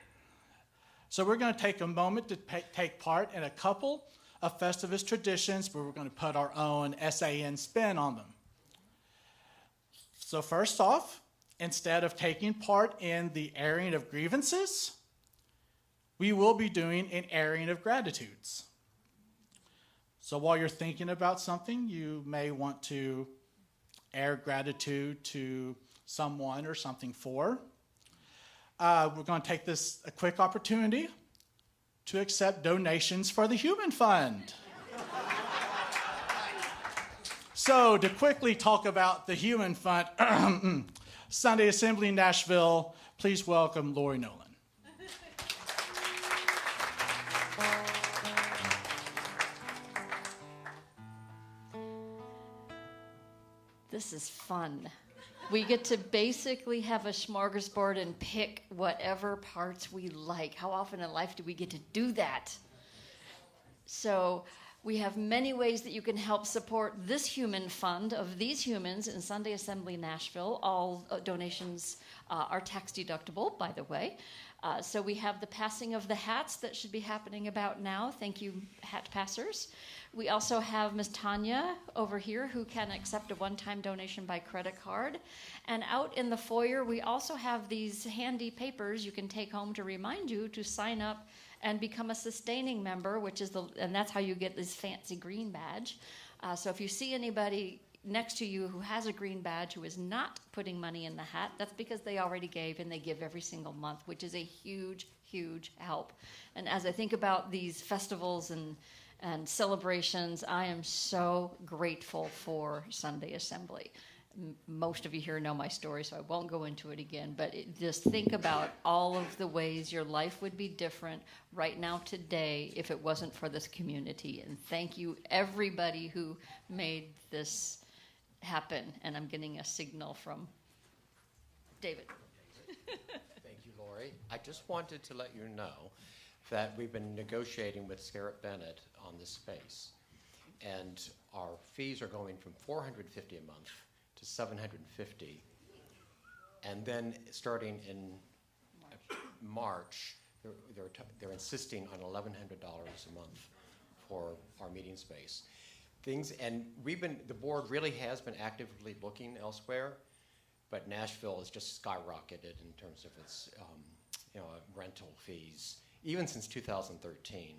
So we're going to take a moment to take part in a couple of Festivus traditions where we're going to put our own SAN spin on them. So first off, instead of taking part in the airing of grievances, we will be doing an airing of gratitudes. So while you're thinking about something, you may want to air gratitude to someone or something for. We're going to take a quick opportunity to accept donations for the Human Fund. So to quickly talk about the Human Fund, Sunday Assembly in Nashville, please welcome Lori Nolan. This is fun. We get to basically have a smorgasbord and pick whatever parts we like. How often in life do we get to do that? So we have many ways that you can help support this Human Fund of these humans in Sunday Assembly Nashville. All donations are tax deductible, by the way. So we have the passing of the hats that should be happening about now. Thank you, hat passers. We also have Ms. Tanya over here who can accept a one-time donation by credit card. And out in the foyer, we also have these handy papers you can take home to remind you to sign up and become a sustaining member, and that's how you get this fancy green badge. So if you see anybody next to you who has a green badge who is not putting money in the hat, that's because they already gave, and they give every single month, which is a huge, huge help. And as I think about these festivals and and celebrations. I am so grateful for Sunday Assembly. Most of you here know my story, so I won't go into it again, but just think about all of the ways your life would be different right now today if it wasn't for this community. And thank you, everybody who made this happen. And I'm getting a signal from David. Thank you, Lori. I just wanted to let you know that we've been negotiating with Scarlett Bennett on this space, and our fees are going from $450 a month to $750, and then starting in March, they're insisting on $1,100 a month for our meeting space. And the board really has been actively looking elsewhere, but Nashville has just skyrocketed in terms of its rental fees, even since 2013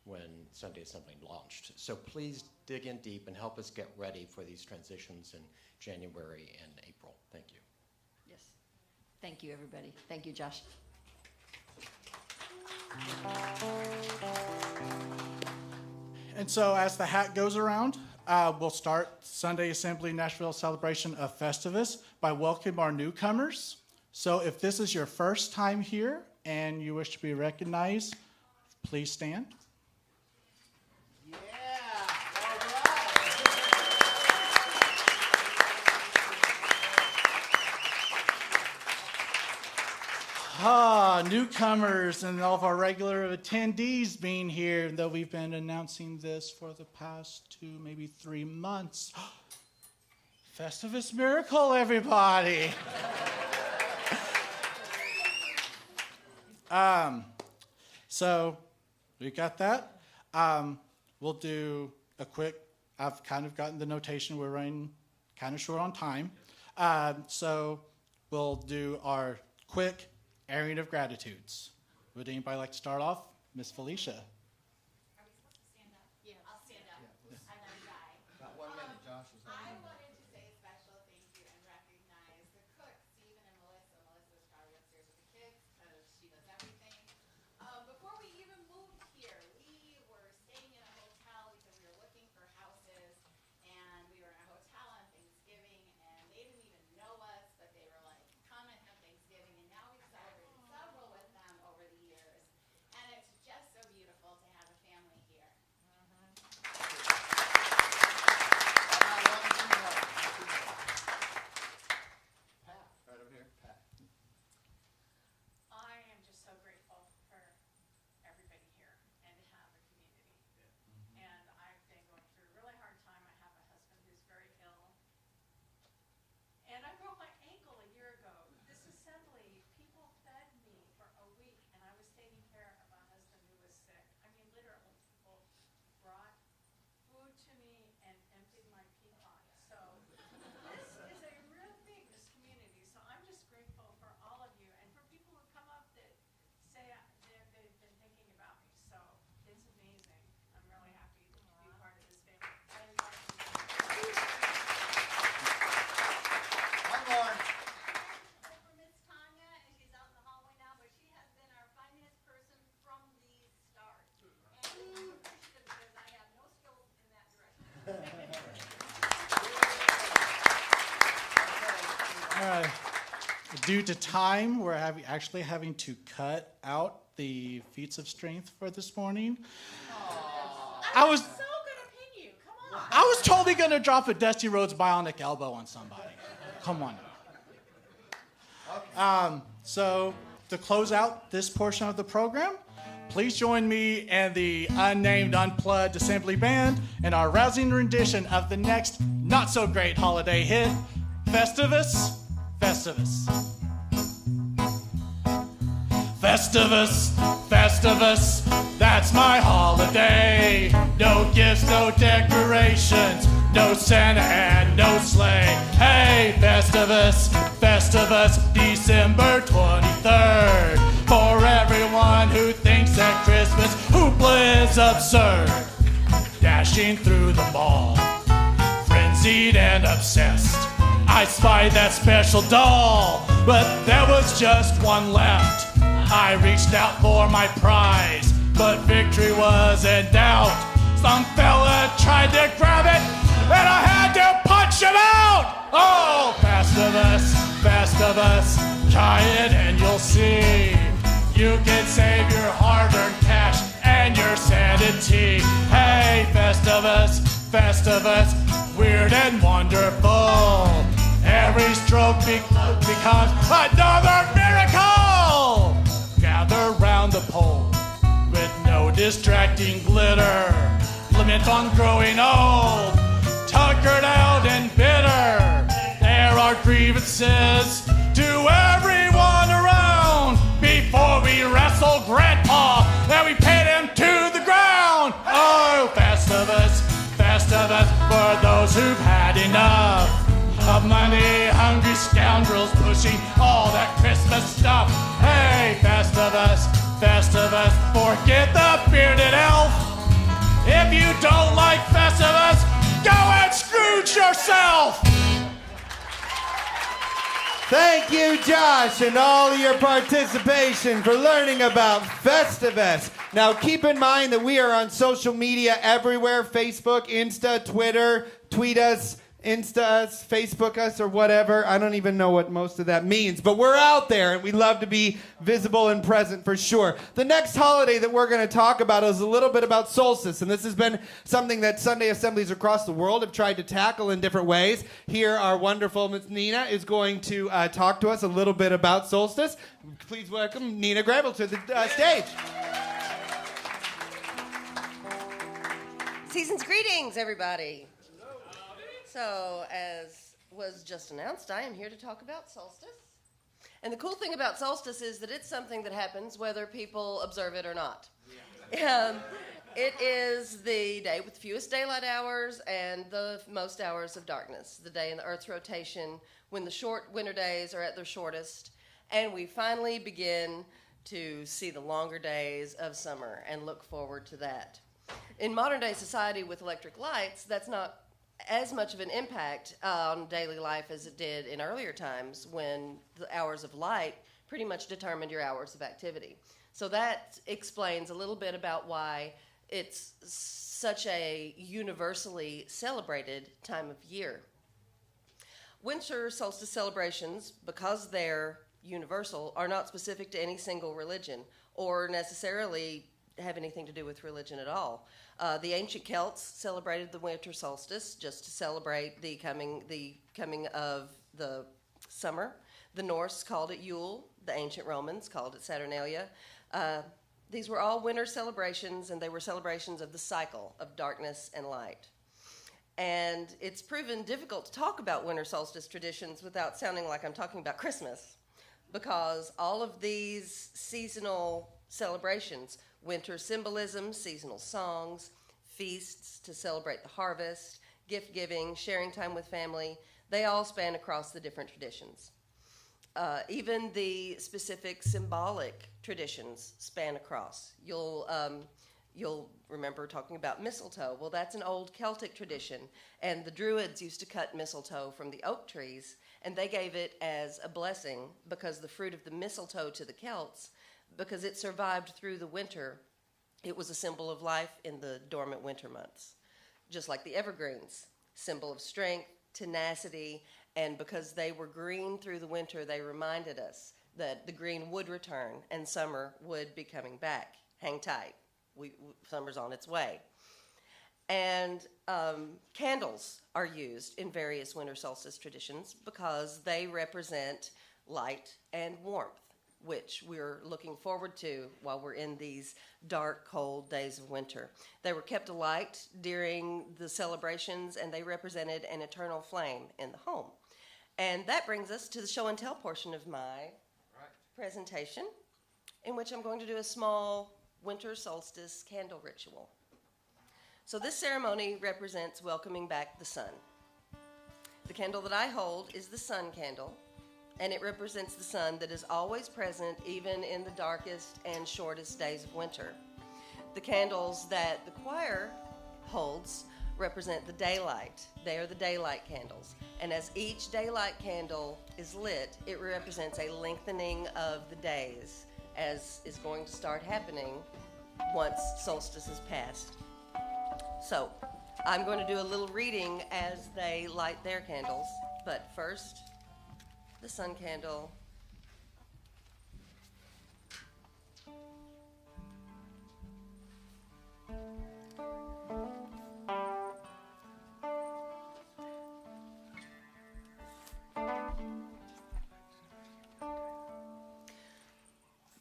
when Sunday Assembly launched. So please dig in deep and help us get ready for these transitions in January and April. Thank you. Yes. Thank you, everybody. Thank you, Josh. And so as the hat goes around, we'll start Sunday Assembly Nashville celebration of Festivus by welcoming our newcomers. So if this is your first time here and you wish to be recognized, please stand. Newcomers and all of our regular attendees being here, though we've been announcing this for the past 2, maybe 3 months. Festivus Miracle, everybody. So we got that. We'll do a quick, I've kind of gotten the notation, we're running kind of short on time. So we'll do our quick airing of gratitudes. Would anybody like to start off? Miss Felicia. Are we supposed to stand up? Yeah, I'll stand up. I know die. About 1 minute, Josh. I wanted to say a special thank you and recognize the cooks, Steven and Melissa. Melissa's probably upstairs with the kids because she does everything. Before we even moved here, we were staying in a hotel because we were looking for houses, and we were in a hotel on Thanksgiving, and they didn't even know us, but they were like, come and have Thanksgiving, and now we've celebrated several with them over the years, and it's just so beautiful to have a family here. Right over here. Pat. I am just so grateful for everybody here and to have a community. And I've been going through a really hard time. I have a husband who's very ill. And I broke my ankle a year ago. This assembly, people fed me for a week, and I was taking care of a husband who was sick. I mean, literally, people brought food to me and emptied my teapot. So this is a real thing, this community. So I'm just grateful for all of you and for people who come up that say they've been thinking about me. So it's amazing. I'm really happy to be part of this family. I invite you. One more. For Miss Tanya, and she's out in the hallway now, but she has been our finance person from the start. And I'm appreciative because I have no skills in that direction. All right. Due to time, we're actually having to cut out the feats of strength for this morning. I was So gonna pin you. Come on. I was totally gonna drop a Dusty Rhodes bionic elbow on somebody. Come on. So to close out this portion of the program, please join me and the Unnamed Unplugged Assembly Band in our rousing rendition of the next not-so-great holiday hit, Festivus, Festivus. Festivus, Festivus, that's my holiday. No gifts, no decorations, no Santa and no sleigh. Hey, Festivus, Festivus, December 23rd. For everyone who thinks that Christmas hoopla is absurd. Dashing through the mall, frenzied and obsessed, I spied that special doll, but there was just one left. I reached out for my prize, but victory was in doubt. Some fella tried to grab it, and I had to punch him out! Oh, Festivus, Festivus, try it and you'll see. You can save your hard-earned cash and your sanity. Hey, Festivus, Festivus, weird and wonderful. Every stroke becomes another miracle. Gather round the pole with no distracting glitter. Lament on growing old, tuckered out and bitter. There are grievances to everyone around. Before we wrestle Grandpa, and we pin him to the ground. Oh, Festivus, Festivus, for those who've had enough of money-hungry scoundrels pushing all that Christmas stuff. Hey, Festivus, Festivus, forget the bearded elf. If you don't like Festivus, go and Scrooge yourself. Thank you, Josh, and all of your participation for learning about Festivus. Now, keep in mind that we are on social media everywhere: Facebook, Insta, Twitter, tweet us, Insta us, Facebook us, or whatever. I don't even know what most of that means, but we're out there, and we love to be visible and present for sure. The next holiday that we're going to talk about is a little bit about solstice, and this has been something that Sunday assemblies across the world have tried to tackle in different ways. Here, our wonderful Miss Nina is going to talk to us a little bit about solstice. Please welcome Nina Gravel to the stage. Season's greetings, everybody. So, as was just announced, I am here to talk about solstice. And the cool thing about solstice is that it's something that happens whether people observe it or not. It is the day with the fewest daylight hours and the most hours of darkness, the day in the Earth's rotation when the short winter days are at their shortest, and we finally begin to see the longer days of summer and look forward to that. In modern day society with electric lights, that's not as much of an impact on daily life as it did in earlier times when the hours of light pretty much determined your hours of activity. So that explains a little bit about why it's such a universally celebrated time of year. Winter solstice celebrations, because they're universal, are not specific to any single religion or necessarily have anything to do with religion at all. The ancient Celts celebrated the winter solstice just to celebrate the coming of the summer. The Norse called it Yule. The ancient Romans called it Saturnalia. These were all winter celebrations, and they were celebrations of the cycle of darkness and light. And it's proven difficult to talk about winter solstice traditions without sounding like I'm talking about Christmas, because all of these seasonal celebrations, winter symbolism, seasonal songs, feasts to celebrate the harvest, gift giving, sharing time with family, they all span across the different traditions. Even the specific symbolic traditions span across. You'll remember talking about mistletoe. Well, that's an old Celtic tradition, and the Druids used to cut mistletoe from the oak trees, and they gave it as a blessing because the fruit of the mistletoe to the Celts, because it survived through the winter, it was a symbol of life in the dormant winter months. Just like the evergreens, symbol of strength, tenacity, and because they were green through the winter, they reminded us that the green would return and summer would be coming back. Hang tight. Summer's on its way. And candles are used in various winter solstice traditions because they represent light and warmth, which we're looking forward to while we're in these dark, cold days of winter. They were kept alight during the celebrations, and they represented an eternal flame in the home. And that brings us to the show and tell portion of my presentation, in which I'm going to do a small winter solstice candle ritual. So this ceremony represents welcoming back the sun. The candle that I hold is the sun candle, and it represents the sun that is always present even in the darkest and shortest days of winter. The candles that the choir holds represent the daylight. They are the daylight candles. And as each daylight candle is lit, it represents a lengthening of the days, as is going to start happening once solstice is passed. So, I'm going to do a little reading as they light their candles. But first, the sun candle.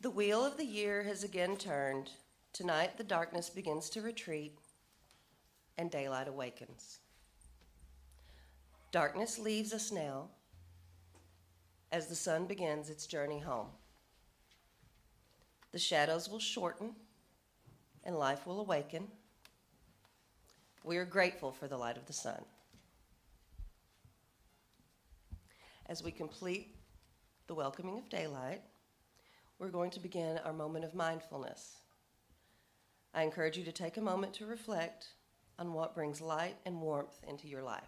The wheel of the year has again turned. Tonight, the darkness begins to retreat, and daylight awakens. Darkness leaves us now as the sun begins its journey home. The shadows will shorten, and life will awaken. We are grateful for the light of the sun. As we complete the welcoming of daylight, we're going to begin our moment of mindfulness. I encourage you to take a moment to reflect on what brings light and warmth into your life.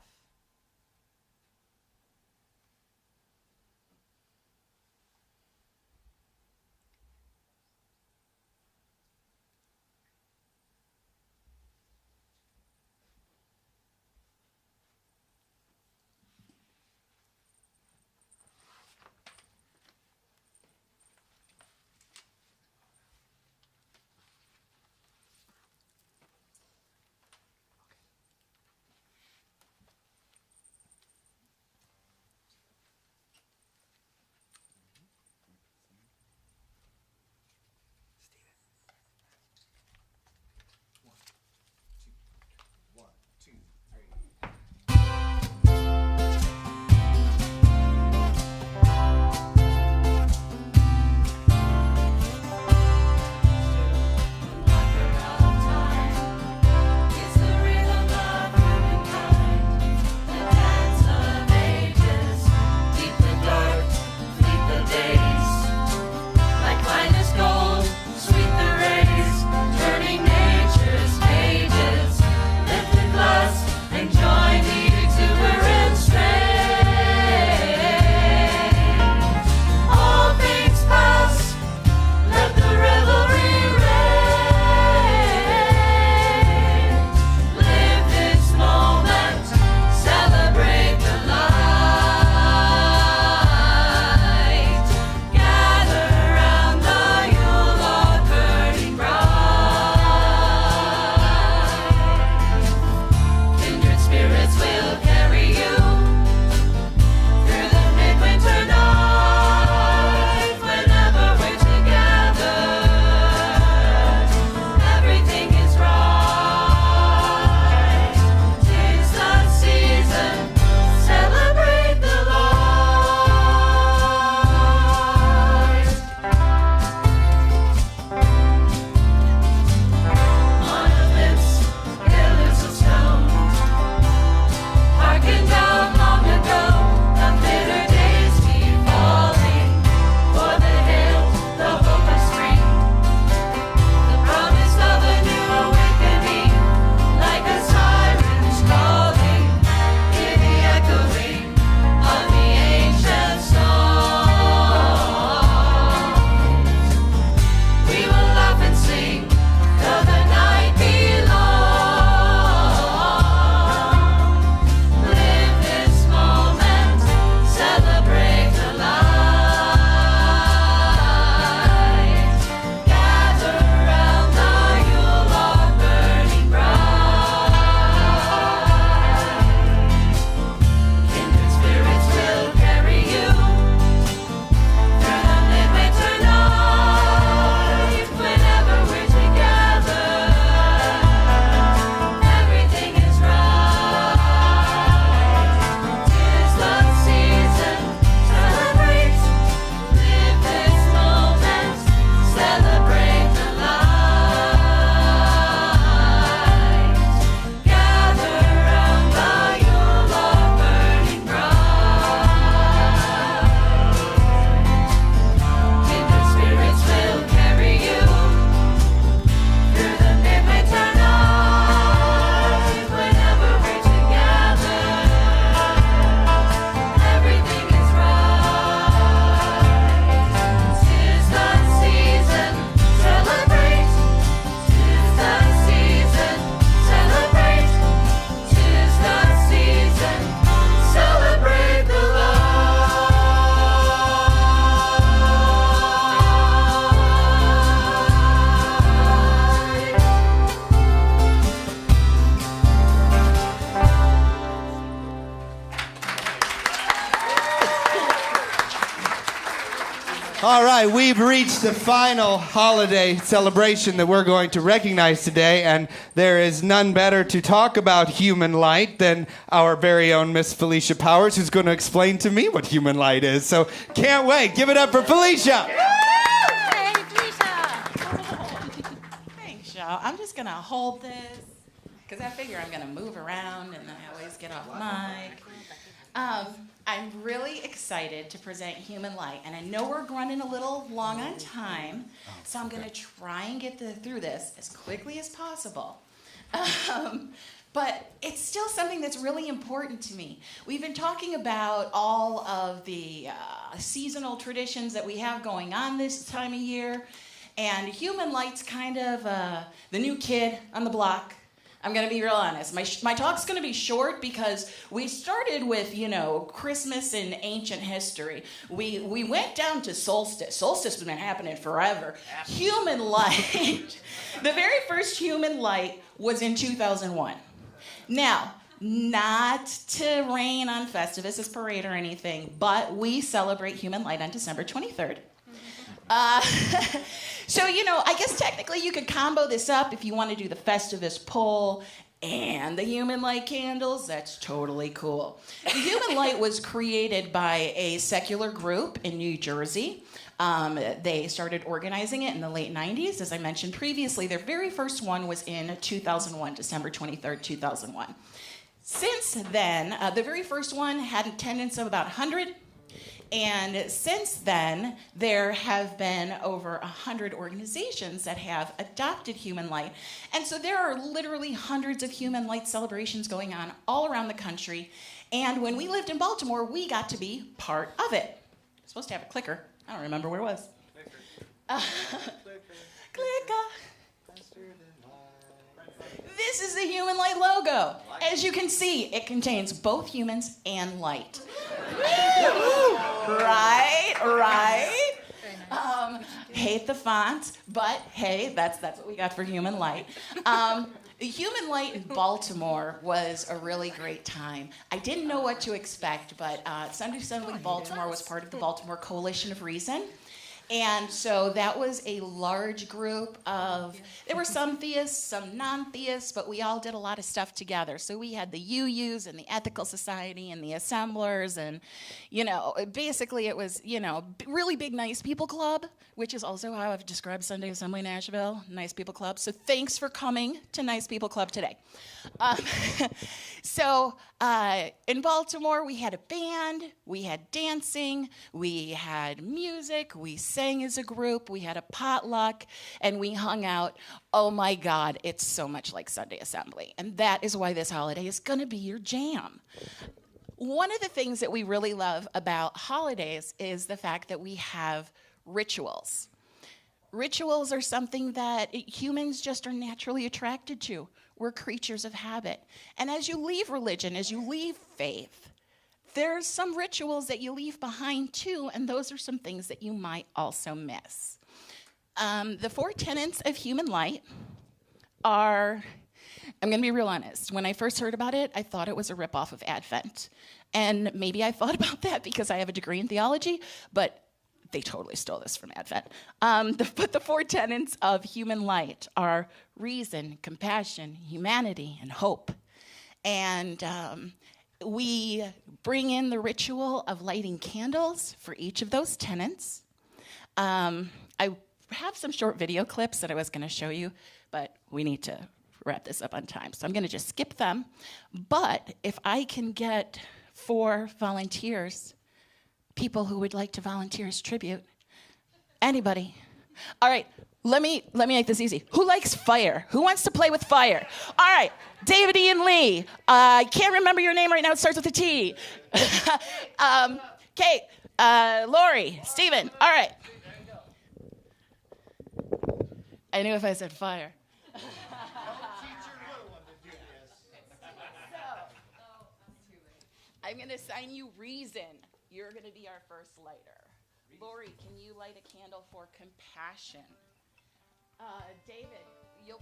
All right, we've reached the final holiday celebration that we're going to recognize today, and there is none better to talk about human light than our very own Miss Felicia Powers, who's going to explain to me what human light is. So can't wait. Give it up for Felicia. Hey, Felicia. Thanks, y'all. I'm just going to hold this because I figure I'm going to move around and I always get off mic. I'm really excited to present Human Light, and I know we're running a little long on time, so I'm going to try and get through this as quickly as possible. But it's still something that's really important to me. We've been talking about all of the seasonal traditions that we have going on this time of year, and Human Light's kind of the new kid on the block. I'm going to be real honest. My talk's going to be short because we started with, Christmas in ancient history. We went down to solstice. Solstice has been happening forever. Human Light, the very first Human Light was in 2001. Now, not to rain on Festivus' parade or anything, but we celebrate Human Light on December 23rd. So, I guess technically you could combo this up if you want to do the Festivus pole and the Human Light candles. That's totally cool. The Human Light was created by a secular group in New Jersey. They started organizing it in the late 90s. As I mentioned previously, their very first one was in 2001, December 23rd, 2001. Since then, the very first one had attendance of about 100. And since then, there have been over 100 organizations that have adopted Human Light. And so there are literally hundreds of Human Light celebrations going on all around the country. And when we lived in Baltimore, we got to be part of it. I'm supposed to have a clicker. I don't remember where it was. Clicker. This is the Human Light logo. As you can see, it contains both humans and light. Right. Hate the font, but hey, that's what we got for Human Light. Human Light in Baltimore was a really great time. I didn't know what to expect, but Sunday Assembly Baltimore was part of the Baltimore Coalition of Reason. And so that was a large group of, there were some theists, some non-theists, but we all did a lot of stuff together. So we had the UUs and the Ethical Society and the Assemblers and, basically it was, really big Nice People Club, which is also how I've described Sunday Assembly Nashville, Nice People Club. So thanks for coming to Nice People Club today. In Baltimore, we had a band, we had dancing, we had music, we sang as a group, we had a potluck, and we hung out. Oh my God, it's so much like Sunday Assembly. And that is why this holiday is going to be your jam. One of the things that we really love about holidays is the fact that we have rituals. Rituals are something that humans just are naturally attracted to. We're creatures of habit. And as you leave religion, as you leave faith, there's some rituals that you leave behind too, and those are some things that you might also miss. The 4 tenets of Human Light are, I'm going to be real honest. When I first heard about it, I thought it was a ripoff of Advent. And maybe I thought about that because I have a degree in theology, but they totally stole this from Advent. But the 4 tenets of Human Light are reason, compassion, humanity, and hope. And we bring in the ritual of lighting candles for each of those tenets. I have some short video clips that I was going to show you, but we need to wrap this up on time. So I'm going to just skip them. But if I can get 4 volunteers, people who would like to volunteer as tribute. Anybody? All right, let me make this easy. Who likes fire? Who wants to play with fire? All right, David Ian Lee. I can't remember your name right now. It starts with a T. Kate, Lori, Steven. All right. I knew if I said fire. I'm going to assign you reason. You're going to be our first lighter. Lori, can you light a candle for compassion? David, you'll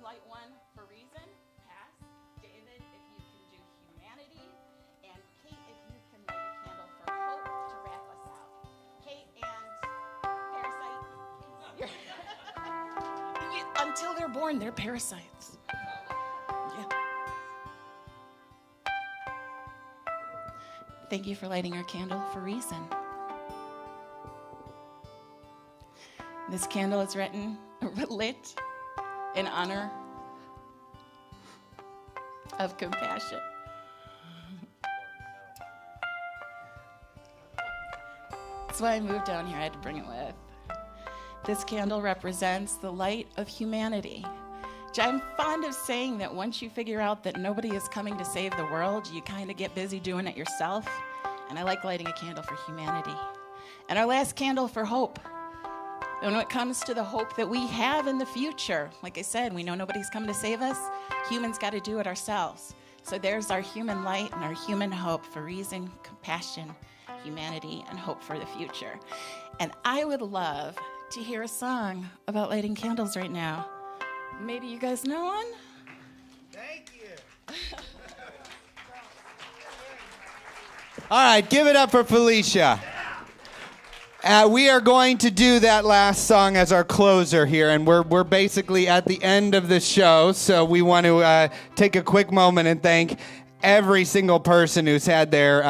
light one for reason. Pass. David, if you can do humanity. And Kate, if you can light a candle for hope to wrap us out. Kate and until they're born, they're parasites. Yeah. Thank you for lighting our candle for reason. This candle is lit in honor of compassion. That's why I moved down here. I had to bring it with. This candle represents the light of humanity. I'm fond of saying that once you figure out that nobody is coming to save the world, you kind of get busy doing it yourself. And I like lighting a candle for humanity. And our last candle for hope. And when it comes to the hope that we have in the future, like I said, we know nobody's coming to save us. Humans got to do it ourselves. So there's our human light and our human hope for reason, compassion, humanity, and hope for the future. And I would love to hear a song about lighting candles right now. Maybe you guys know one? Thank you. All right, give it up for Felicia. We are going to do that last song as our closer here, and we're basically at the end of the show, so we want to take a quick moment and thank every single person who's had their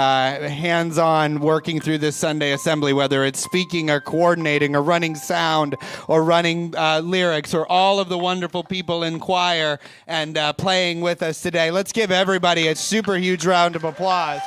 hands-on working through this Sunday assembly, whether it's speaking or coordinating or running sound or running lyrics, or all of the wonderful people in choir and playing with us today. Let's give everybody a super huge round of applause.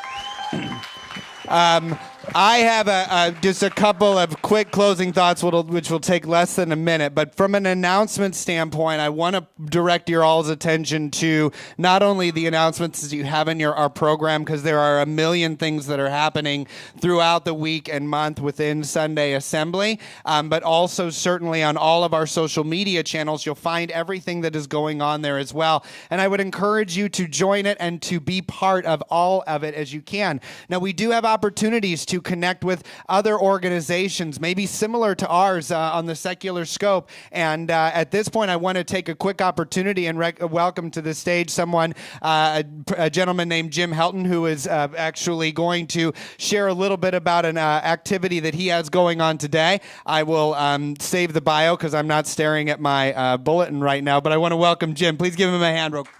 I have just a couple of quick closing thoughts, which will take less than a minute. But from an announcement standpoint, I want to direct your all's attention to not only the announcements that you have in our program, because there are a million things that are happening throughout the week and month within Sunday Assembly, but also certainly on all of our social media channels, you'll find everything that is going on there as well. And I would encourage you to join it and to be part of all of it as you can. Now, we do have opportunities to connect with other organizations, maybe similar to ours on the secular scope. And at this point, I want to take a quick opportunity and welcome to the stage someone, a gentleman named Jim Helton, who is actually going to share a little bit about an activity that he has going on today. I will save the bio because I'm not staring at my bulletin right now, but I want to welcome Jim. Please give him a hand real quick.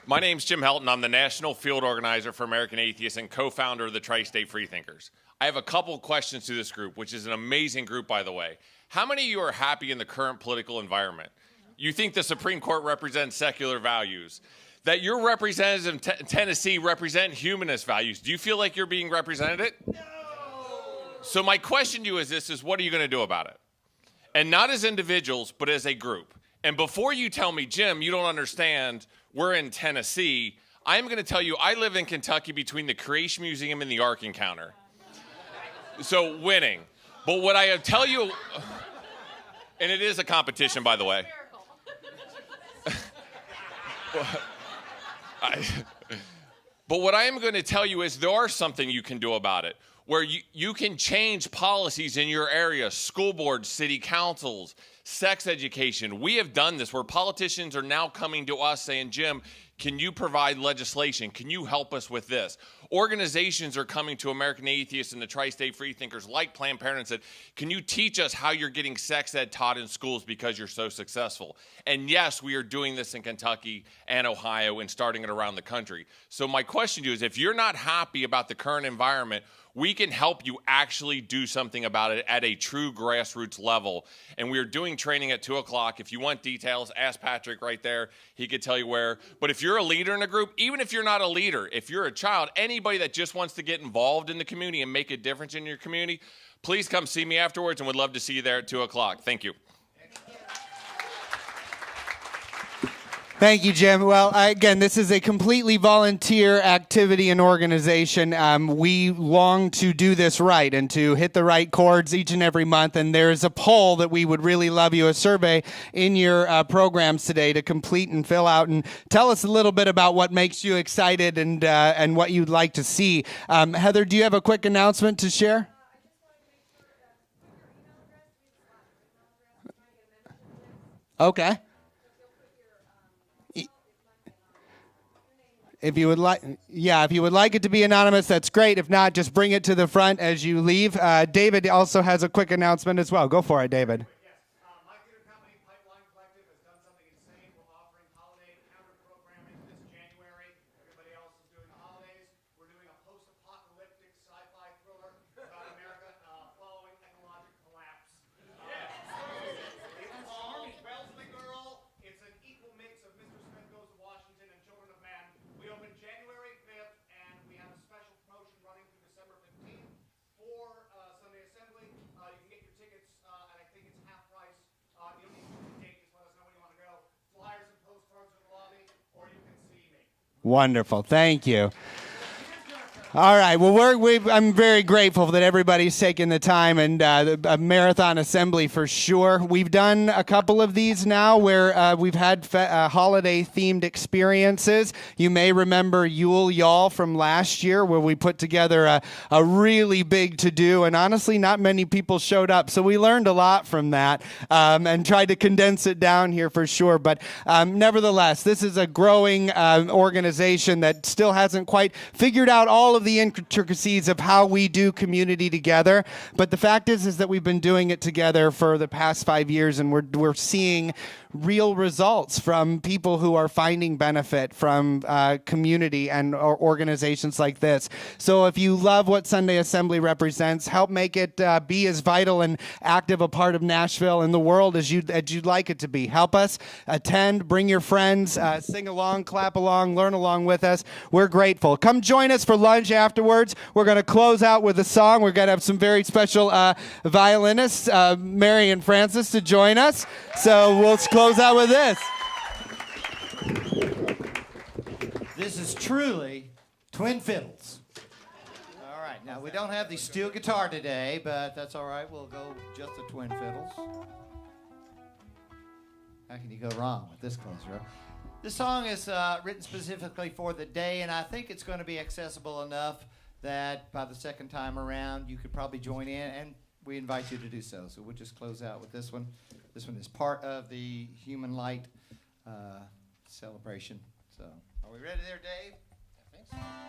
My name's Jim Helton. I'm the National Field Organizer for American Atheists and co-founder of the Tri-State Freethinkers. I have a couple questions to this group, which is an amazing group, by the way. How many of you are happy in the current political environment? You think the Supreme Court represents secular values? That your representatives in Tennessee represent humanist values? Do you feel like you're being represented? No! So my question to you is this, what are you going to do about it? And not as individuals, but as a group. And before you tell me, Jim, you don't understand, we're in Tennessee, I'm going to tell you, I live in Kentucky between the Creation Museum and the Ark Encounter. So winning. But what I tell you, and it is a competition, by the way. But what I am going to tell you is there is something you can do about it, where you can change policies in your area, school boards, city councils, sex education. We have done this where politicians are now coming to us saying, Jim, can you provide legislation? Can you help us with this? Organizations are coming to American Atheists and the Tri-State Freethinkers like Planned Parenthood and said, can you teach us how you're getting sex ed taught in schools because you're so successful? And yes, we are doing this in Kentucky and Ohio and starting it around the country. So my question to you is, if you're not happy about the current environment, we can help you actually do something about it at a true grassroots level. And we're doing training at 2 o'clock. If you want details, ask Patrick right there. He could tell you where. But if you're a leader in a group, even if you're not a leader, if you're a child, anybody that just wants to get involved in the community and make a difference in your community, please come see me afterwards, and we'd love to see you there at 2 o'clock. Thank you. Thank you, Jim. Well, again, this is a completely volunteer activity and organization. We long to do this right and to hit the right chords each and every month. And there's a poll that we would really love you, a survey in your programs today to complete and fill out. And tell us a little bit about what makes you excited and what you'd like to see. Heather, do you have a quick announcement to share? Okay. If you would like, if you would like it to be anonymous, that's great. If not, just bring it to the front as you leave. David also has a quick announcement as well. Go for it, David. Wonderful. Thank you. All right. Well, I'm very grateful that everybody's taken the time, and a marathon assembly for sure. We've done a couple of these now where we've had holiday-themed experiences. You may remember Yule Y'all from last year, where we put together a really big to-do, and honestly, not many people showed up. So we learned a lot from that and tried to condense it down here for sure. But nevertheless, this is a growing organization that still hasn't quite figured out all of the intricacies of how we do community together, but the fact is that we've been doing it together for the past 5 years, and we're seeing real results from people who are finding benefit from community and organizations like this. So if you love what Sunday Assembly represents, help make it be as vital and active a part of Nashville and the world as you'd like it to be. Help us attend, bring your friends, sing along, clap along, learn along with us. We're grateful. Come join us for lunch afterwards. We're going to close out with a song. We're going to have some very special violinists, Mary and Francis, to join us. So we'll close out with this. This is truly twin fiddles. All right, now we don't have the steel guitar today, but that's all right. We'll go just the twin fiddles. How can you go wrong with this closer up? This song is written specifically for the day, and I think it's going to be accessible enough that by the second time around you could probably join in, and we invite you to do so. So we'll just close out with this one. This one is part of the Human Light celebration. So, are we ready there, Dave? I think so.